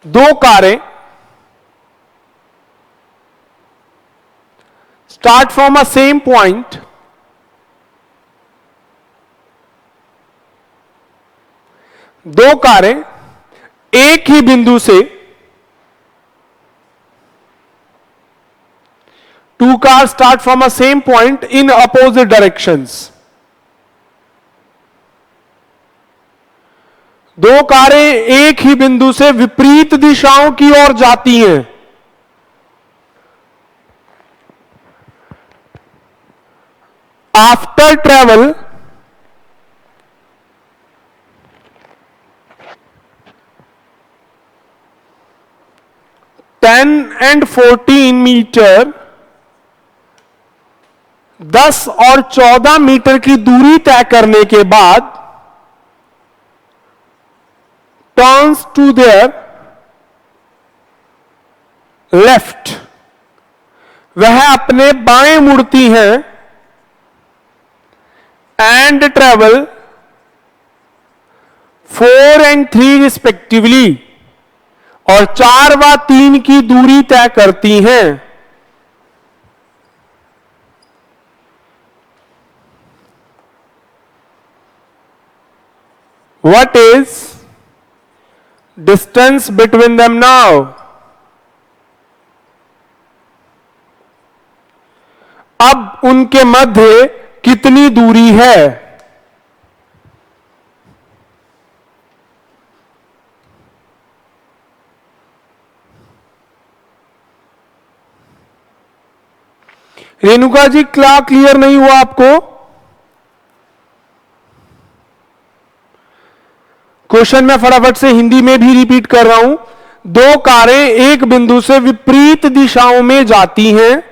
दो कारें start from a same point, दो कारें एक ही बिंदु से, two car start from a same point in opposite directions. दो कारें एक ही बिंदु से विपरीत दिशाओं की ओर जाती हैं। आफ्टर ट्रेवल and 14 मीटर, 10 और 14 मीटर की दूरी तय करने के बाद टर्न्स टू देयर लेफ्ट, वह अपने बाएं मुड़ती हैं एंड ट्रेवल 4 and 3 रिस्पेक्टिवली, और 4 व 3 की दूरी तय करती हैं। What is distance between them now? अब उनके मध्य कितनी दूरी है? रेणुका जी, क्या क्लियर नहीं हुआ आपको? क्वेश्चन मैं फटाफट से हिंदी में भी रिपीट कर रहा हूं। दो कारें एक बिंदु से विपरीत दिशाओं में जाती हैं।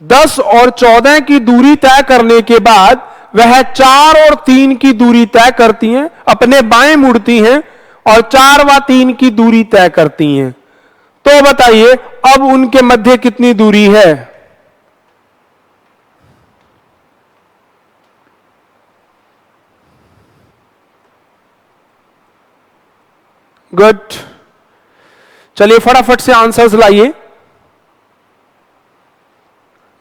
10 और 14 की दूरी तय करने के बाद वह 4 और 3 की दूरी तय करती हैं, अपने बाएं मुड़ती हैं और 4 व 3 की दूरी तय करती हैं। तो बताइए अब उनके मध्य कितनी दूरी है? गुड, चलिए फटाफट से आंसर्स लाइए।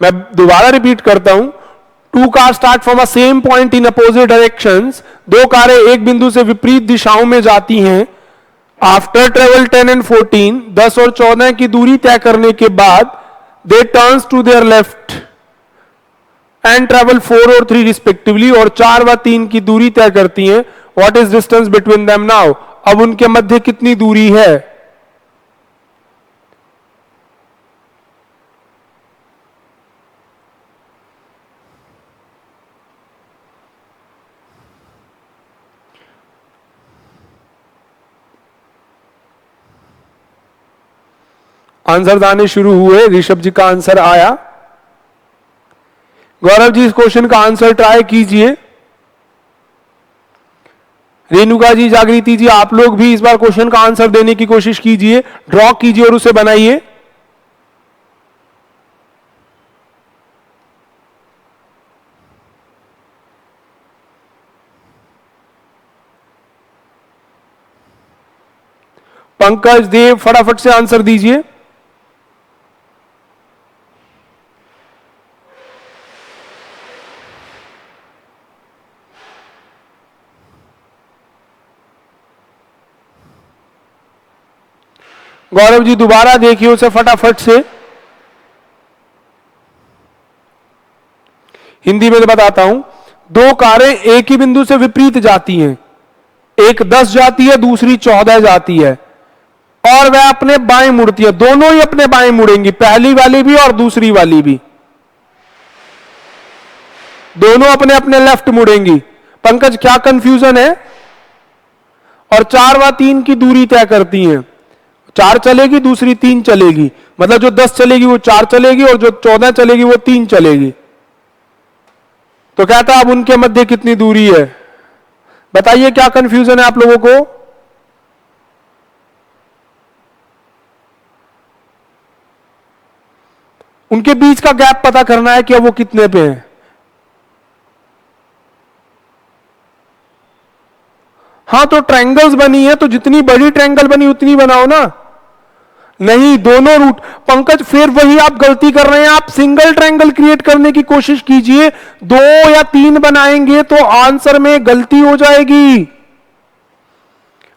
मैं दोबारा रिपीट करता हूं। Two car start from a same point in opposite directions. दो कारें एक बिंदु से विपरीत दिशाओं में जाती हैं। आफ्टर ट्रेवल 10 एंड 14, 10 और 14 की दूरी तय करने के बाद they turns to their left and travel 4 और 3 रिस्पेक्टिवली, और 4 व 3 की दूरी तय करती हैं। What is distance between them now? अब उनके मध्य कितनी दूरी है? आंसर आने शुरू हुए। ऋषभ जी का आंसर आया। गौरव जी, इस क्वेश्चन का आंसर ट्राई कीजिए। रेणुका जी, जागृति जी, आप लोग भी इस बार क्वेश्चन का आंसर देने की कोशिश कीजिए, ड्रॉ कीजिए और उसे बनाइए। पंकज देव, फटाफट से आंसर दीजिए। गौरव जी, दोबारा देखिए उसे फटाफट से। हिंदी में बताता हूं। दो कारें एक ही बिंदु से विपरीत जाती हैं। एक 10 जाती है, दूसरी 14 जाती है, और वह अपने बाएं मुड़ती है। दोनों ही अपने बाएं मुड़ेंगी, पहली वाली भी और दूसरी वाली भी। दोनों अपने अपने लेफ्ट मुड़ेंगी। पंकज, क्या कंफ्यूजन है? और 4 व 3 की दूरी तय करती हैं। 4 चलेगी, दूसरी 3 चलेगी, मतलब जो 10 चलेगी वो 4 चलेगी और जो 14 चलेगी वो 3 चलेगी। तो कहता अब उनके मध्य कितनी दूरी है? बताइए क्या कंफ्यूजन है आप लोगों को? उनके बीच का गैप पता करना है कि अब वो कितने पे हैं। हाँ, तो ट्रायंगल्स बनी है तो जितनी बड़ी ट्रायंगल बनी उतनी बनाओ ना। नहीं, दोनों रूट। पंकज, फिर वही आप गलती कर रहे हैं। आप सिंगल ट्रायंगल क्रिएट करने की कोशिश कीजिए। 2 या 3 बनाएंगे तो आंसर में गलती हो जाएगी,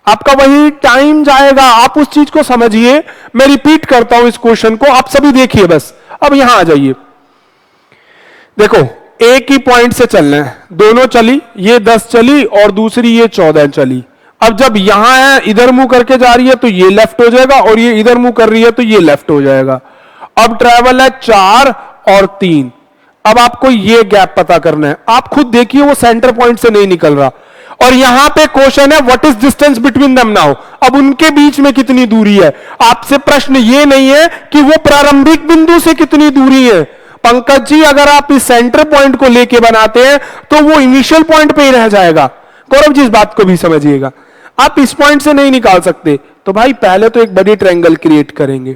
आपका वही टाइम जाएगा। आप उस चीज को समझिए। मैं रिपीट करता हूं इस क्वेश्चन को, आप सभी देखिए बस। अब यहां आ जाइए। देखो, एक ही पॉइंट से चलना है। दोनों चली, ये 10 चली और दूसरी ये 14 चली। अब जब यहां है, इधर मुंह करके जा रही है तो ये लेफ्ट हो जाएगा, और ये इधर मुंह कर रही है तो ये लेफ्ट हो जाएगा। अब ट्रैवल है 4 और 3। अब आपको ये गैप पता करना है। आप खुद देखिए, वो सेंटर पॉइंट से नहीं निकल रहा। और यहां पे क्वेश्चन है what is distance between them now? अब उनके बीच में कितनी दूरी है? आपसे प्रश्न ये नहीं है कि वो प्रारंभिक बिंदु से कितनी दूरी है। पंकज जी, अगर आप इस सेंटर पॉइंट को लेके बनाते हैं तो वो इनिशियल पॉइंट पे ही रह जाएगा। गौरव जी, इस बात को भी समझिएगा। आप इस पॉइंट से नहीं निकाल सकते। तो भाई पहले तो एक बड़ी ट्रायंगल क्रिएट करेंगे।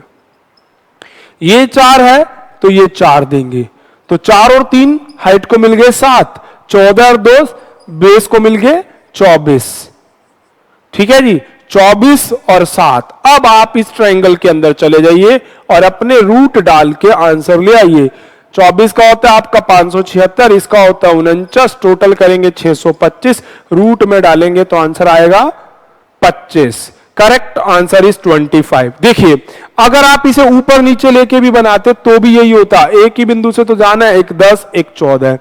ये 4 है तो ये 4 देंगे, तो 4 और 3 हाइट को मिल गए 7, 14 और 2 बेस को मिल गए 24। ठीक है जी, 24 और 7। अब आप इस ट्रायंगल के अंदर चले जाइए और अपने रूट डाल के आंसर ले आइए। 24 का होता है आपका 576, इसका होता है 49, टोटल करेंगे 625, रूट में डालेंगे तो आंसर आएगा 25। Correct answer is 25। देखिए अगर आप इसे ऊपर नीचे लेके भी बनाते तो भी यही होता, एक ही बिंदु से तो जाना है, एक 10 एक 14,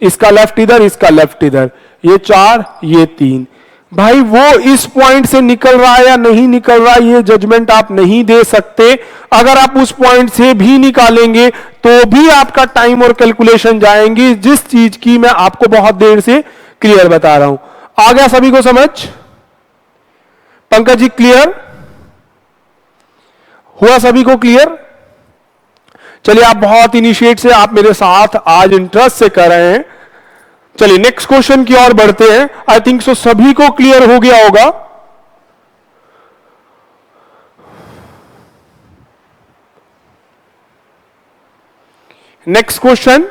इसका लेफ्ट इधर इसका लेफ्ट इधर, ये 4 ये 3। भाई वो इस पॉइंट से निकल रहा है या नहीं निकल रहा ये जजमेंट आप नहीं दे सकते। अगर आप उस पॉइंट से भी निकालेंगे तो भी आपका टाइम और कैलकुलेशन जाएंगी, जिस चीज की मैं आपको बहुत देर से क्लियर बता रहा हूं। आ गया सभी को समझ? पंकज जी क्लियर हुआ सभी को? क्लियर? चलिए आप बहुत इनिशिएट से आप मेरे साथ आज इंटरेस्ट से कर रहे हैं। चलिए नेक्स्ट क्वेश्चन की ओर बढ़ते हैं। आई थिंक सो सभी को क्लियर हो गया होगा। नेक्स्ट क्वेश्चन,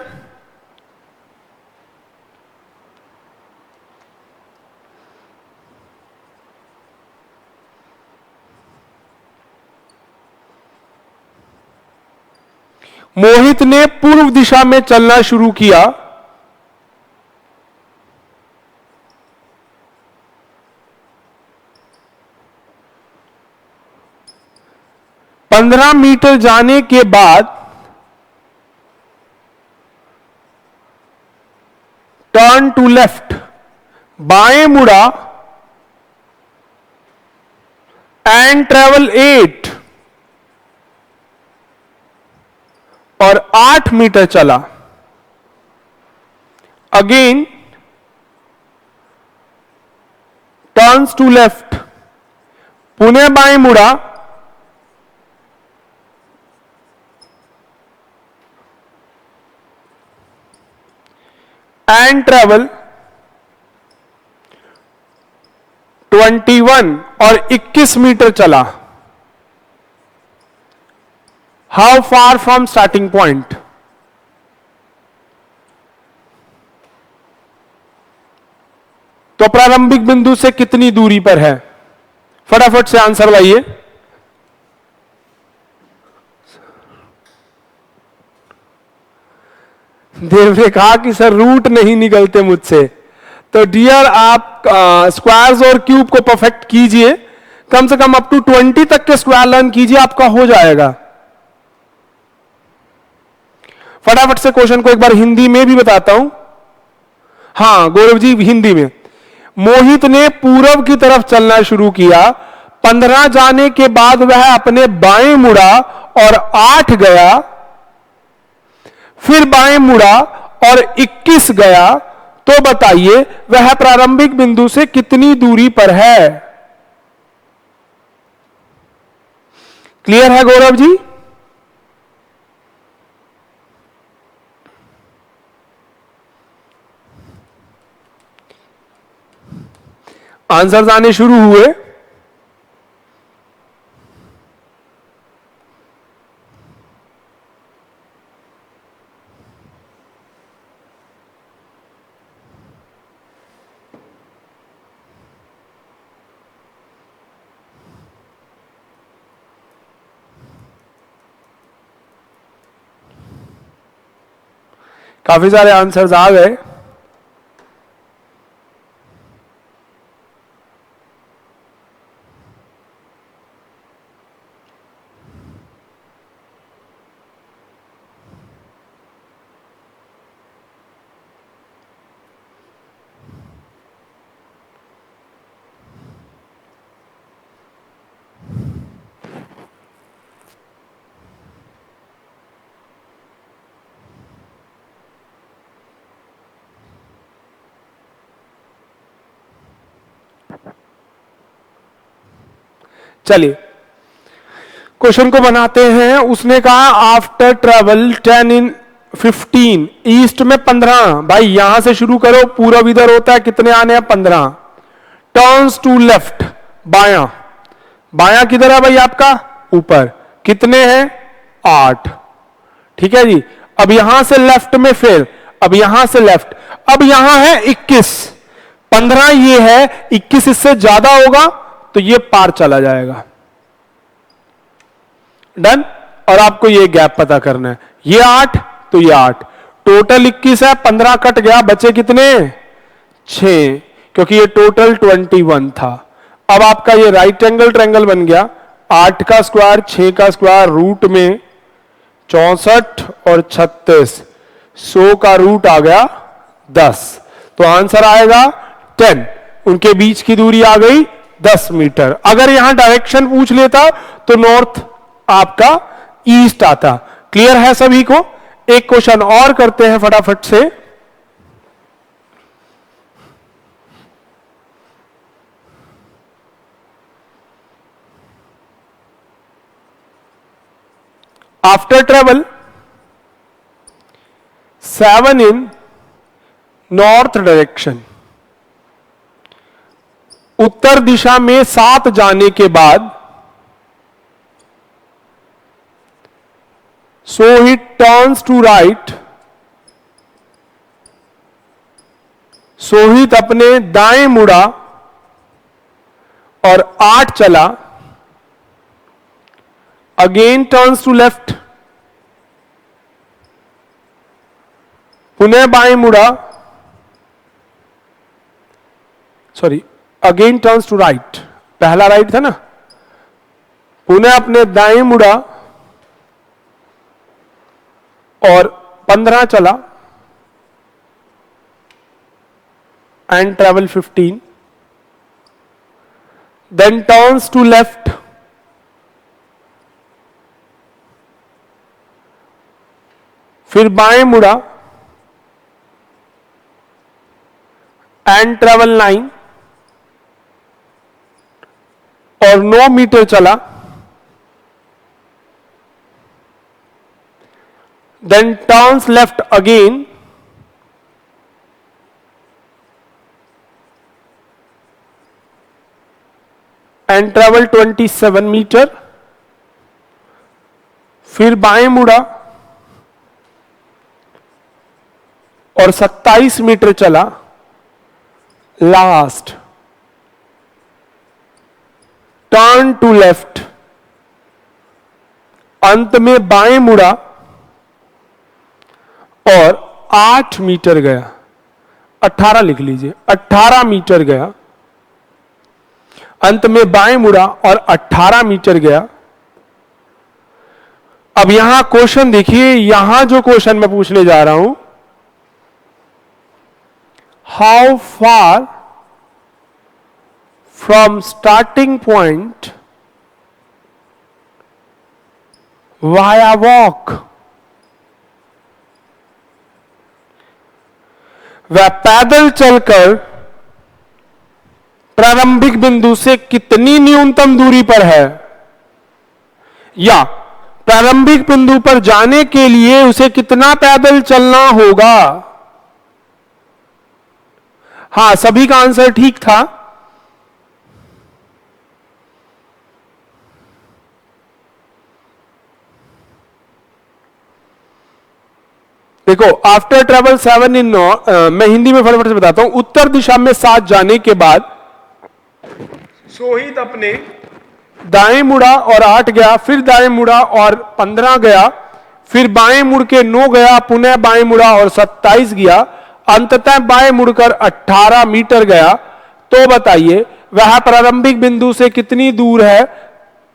मोहित ने पूर्व दिशा में चलना शुरू किया, पंद्रह मीटर जाने के बाद टर्न टू लेफ्ट, बाएं मुड़ा एंड ट्रेवल 8 और 8 मीटर चला। अगेन टर्न्स टू लेफ्ट, पुनः बाएं मुड़ा एंड ट्रेवल 21 और 21 मीटर चला। How far from starting point? तो प्रारंभिक बिंदु से कितनी दूरी पर है? फटाफट से आंसर लाइए। देव ने कहा कि सर रूट नहीं निकलते मुझसे। तो डियर आप स्क्वायर्स और क्यूब को परफेक्ट कीजिए, कम से कम अप टू 20 तक के स्क्वायर लर्न कीजिए, आपका हो जाएगा। फटाफट से क्वेश्चन को एक बार हिंदी में भी बताता हूं। हाँ गौरव जी हिंदी में। मोहित ने पूरब की तरफ चलना शुरू किया, 15 जाने के बाद वह अपने बाएं मुड़ा और 8 गया, फिर बाएं मुड़ा और 21 गया। तो बताइए वह प्रारंभिक बिंदु से कितनी दूरी पर है? क्लियर है गौरव जी? आंसर्स आने शुरू हुए। काफी सारे आंसर्स आ गए। चलिए क्वेश्चन को बनाते हैं। उसने कहा आफ्टर ट्रेवल 10 इन 15 ईस्ट में 15। भाई यहां से शुरू करो, पूरब इधर होता है, कितने आने हैं? 15। टर्न्स टू लेफ्ट, बायां, बायां किधर है भाई आपका? ऊपर, कितने हैं? 8। ठीक है जी। अब यहां से लेफ्ट में, फिर अब यहां से लेफ्ट, अब यहां है 21, 15 ये है, 21 इससे ज्यादा होगा तो ये पार चला जाएगा। डन। और आपको ये गैप पता करना है, ये 8 तो ये 8, टोटल 21 है, 15 कट गया, बचे कितने? 6, क्योंकि ये टोटल 21 था। अब आपका ये राइट एंगल ट्रायंगल बन गया, 8 का स्क्वायर 6 का स्क्वायर रूट में 64 और 36, 100 का रूट आ गया 10, तो आंसर आएगा 10। उनके बीच की दूरी आ गई 10 मीटर। अगर यहां डायरेक्शन पूछ लेता तो नॉर्थ आपका ईस्ट आता। क्लियर है सभी को? एक क्वेश्चन और करते हैं फटाफट से। आफ्टर ट्रेवल 7 इन नॉर्थ डायरेक्शन, उत्तर दिशा में 7 जाने के बाद, so he turns to right, Sohit अपने दाएं मुड़ा और 8 चला, अगेन टर्न्स टू लेफ्ट, पुनः बाएं मुड़ा, sorry again turns to right, पहला राइट था ना, पुनः अपने दाएं मुड़ा और 15 चला and travel 15, then turns to left, फिर बाएं मुड़ा एंड ट्रेवल 9 और 9 मीटर चला, then turns left again and travel 27 metre, फिर बाएं मुड़ा और 27 मीटर चला, लास्ट टर्न टू लेफ्ट, अंत में बाएं मुड़ा और 8 मीटर गया, 18 लिख लीजिए, 18 मीटर गया, अंत में बाएं मुड़ा और 18 मीटर गया। अब यहां क्वेश्चन देखिए, यहां जो क्वेश्चन मैं पूछने जा रहा हूं, how far from starting point via walk, वह पैदल चलकर प्रारंभिक बिंदु से कितनी न्यूनतम दूरी पर है, या प्रारंभिक बिंदु पर जाने के लिए उसे कितना पैदल चलना होगा। हां, सभी का आंसर ठीक था। देखो, आफ्टर ट्रेवल 7 इन मैं हिंदी में फटाफट से बताता हूं। उत्तर दिशा में 7 जाने के बाद सोहित अपने दाएं मुड़ा और 8 गया, फिर दाएं मुड़ा और 15 गया, फिर बाएं मुड़ के 9 गया, पुनः बाएं मुड़ा और 27 गया, अंततः बाएं मुड़कर 18 मीटर गया। तो बताइए वह प्रारंभिक बिंदु से कितनी दूर है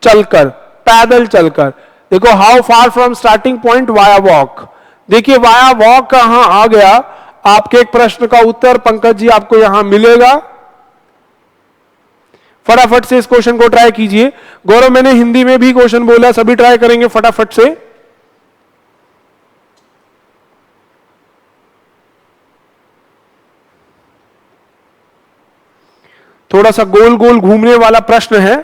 चलकर, पैदल चलकर। देखो, how far from starting point via walk. देखिए, वाया वॉक कहां आ गया, आपके एक प्रश्न का उत्तर पंकज जी आपको यहां मिलेगा। फटाफट से इस क्वेश्चन को ट्राई कीजिए। गौरव, मैंने हिंदी में भी क्वेश्चन बोला, सभी ट्राई करेंगे फटाफट से। थोड़ा सा गोल गोल घूमने वाला प्रश्न है।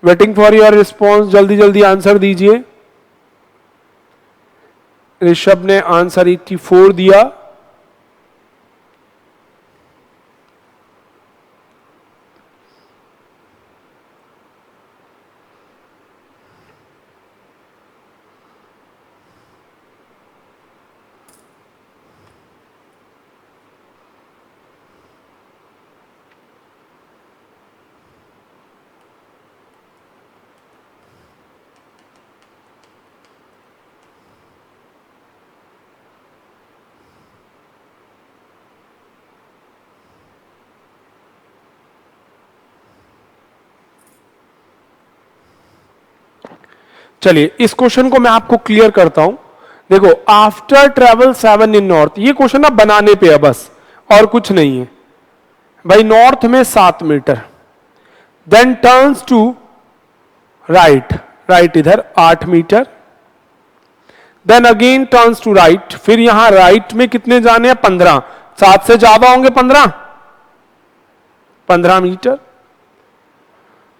वेटिंग फॉर योर रिस्पॉन्स, जल्दी जल्दी आंसर दीजिए। ऋषभ ने आंसर 84 दिया, चलिए इस क्वेश्चन को मैं आपको क्लियर करता हूं। देखो, आफ्टर ट्रेवल 7 इन नॉर्थ, ये क्वेश्चन अब बनाने पे है बस, और कुछ नहीं है भाई। नॉर्थ में 7 meter, then turns to right, right इधर 8 meter, then again turns to right, फिर यहां राइट में कितने जाने हैं 15, 7 से ज्यादा होंगे 15 meter,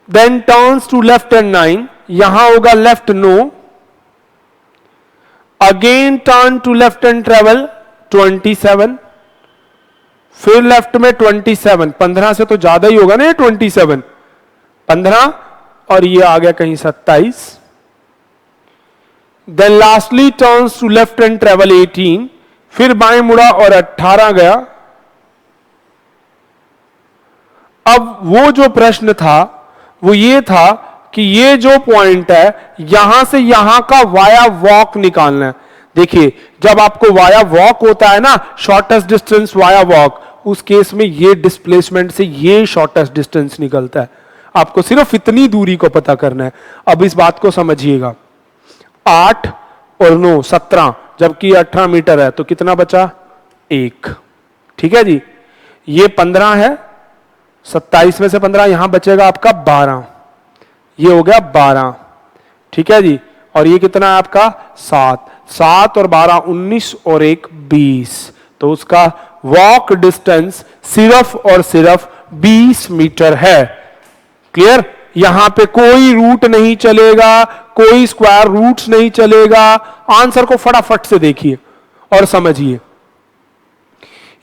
then turns to left and 9, यहां होगा left no, again turn to left and travel 27, फिर लेफ्ट में 27, 15 से तो ज्यादा ही होगा ना ये 27, 15 और ये आ गया कहीं 27, then lastly turns to left and travel 18, फिर बाएं मुड़ा और 18 गया। अब वो जो प्रश्न था वो ये था कि ये जो पॉइंट है यहां से यहां का वाया वॉक निकालना है। देखिए, जब आपको वाया वॉक होता है ना, शॉर्टेस्ट डिस्टेंस वाया वॉक, उस केस में ये डिस्प्लेसमेंट से ये शॉर्टेस्ट डिस्टेंस निकलता है। आपको सिर्फ इतनी दूरी को पता करना है। अब इस बात को समझिएगा, 8 और 9 17, जबकि 18 मीटर है तो कितना बचा 1। ठीक है जी, ये 15 है, 27 में से 15 यहां बचेगा आपका 12, ये हो गया 12। ठीक है जी, और ये कितना है आपका 7, 7 और 12 19 और 1 20, तो उसका वॉक डिस्टेंस सिर्फ और सिर्फ 20 मीटर है। क्लियर? यहां पे कोई रूट नहीं चलेगा, कोई स्क्वायर रूट्स नहीं चलेगा। आंसर को फटाफट से देखिए और समझिए।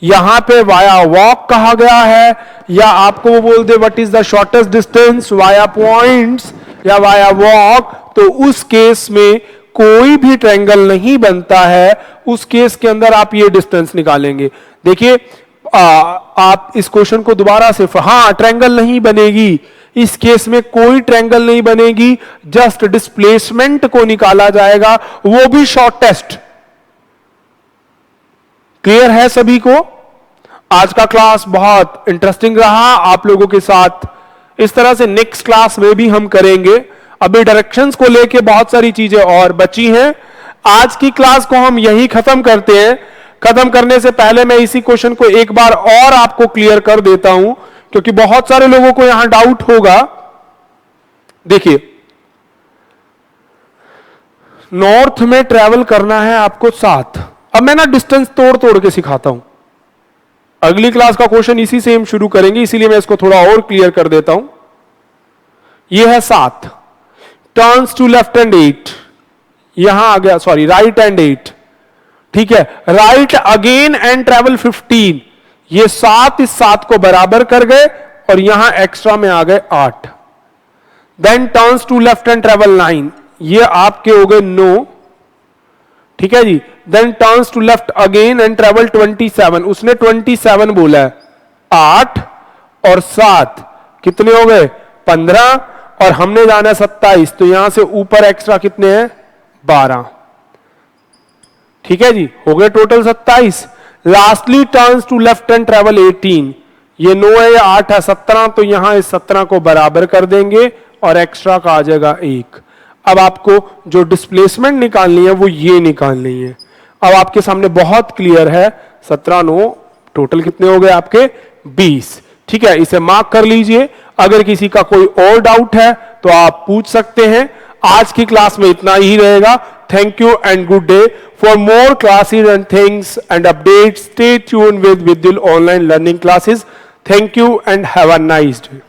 यहां पे वाया वॉक कहा गया है, या आपको वो बोल दे what is the shortest distance via points या वाया वॉक, तो उस केस में कोई भी ट्रायंगल नहीं बनता है। उस केस के अंदर आप ये डिस्टेंस निकालेंगे। देखिए, आप इस क्वेश्चन को दोबारा से, हाँ ट्रायंगल नहीं बनेगी, इस केस में कोई ट्रायंगल नहीं बनेगी, जस्ट डिस्प्लेसमेंट को निकाला जाएगा, वो भी शॉर्टेस्ट। क्लियर है सभी को? आज का क्लास बहुत इंटरेस्टिंग रहा आप लोगों के साथ। इस तरह से नेक्स्ट क्लास में भी हम करेंगे। अभी डायरेक्शंस को लेके बहुत सारी चीजें और बची हैं। आज की क्लास को हम यही खत्म करते हैं। खत्म करने से पहले मैं इसी क्वेश्चन को एक बार और आपको क्लियर कर देता हूं, क्योंकि बहुत सारे लोगों को यहां डाउट होगा। देखिए, नॉर्थ में ट्रेवल करना है आपको 7। अब मैं ना डिस्टेंस तोड़ तोड़ के सिखाता हूं। अगली क्लास का क्वेश्चन इसी से हम शुरू करेंगे, इसीलिए मैं इसको थोड़ा और क्लियर कर देता हूं। यह है 7, टर्न्स टू लेफ्ट एंड 8, यहां आ गया, सॉरी राइट एंड 8। ठीक है, राइट अगेन एंड ट्रेवल 15, ये 7 इस 7 को बराबर कर गए और यहां एक्स्ट्रा में आ गए 8। Then turns to left and travel 9, ये आपके हो गए 9। ठीक है जी, then turns to left again and travel 27, उसने 27 बोला है, 8 और 7 कितने हो गए 15, और हमने जाना 27, तो यहां से ऊपर एक्स्ट्रा कितने हैं 12। ठीक है जी, हो गए total 27। Lastly turns to left and travel 18, ये 9 है या 8 है 17, तो यहां इस 17 को बराबर कर देंगे और एक्स्ट्रा का आ जाएगा 1। अब आपको जो डिस्प्लेसमेंट निकालनी है वो ये निकालनी है। अब आपके सामने बहुत क्लियर है, 17 9 टोटल कितने हो गए आपके 20। ठीक है, इसे मार्क कर लीजिए। अगर किसी का कोई और डाउट है तो आप पूछ सकते हैं। आज की क्लास में इतना ही रहेगा। Thank you and good day. For more classes and things and updates, stay tuned with Vidyul online learning classes. Thank you and have a nice day.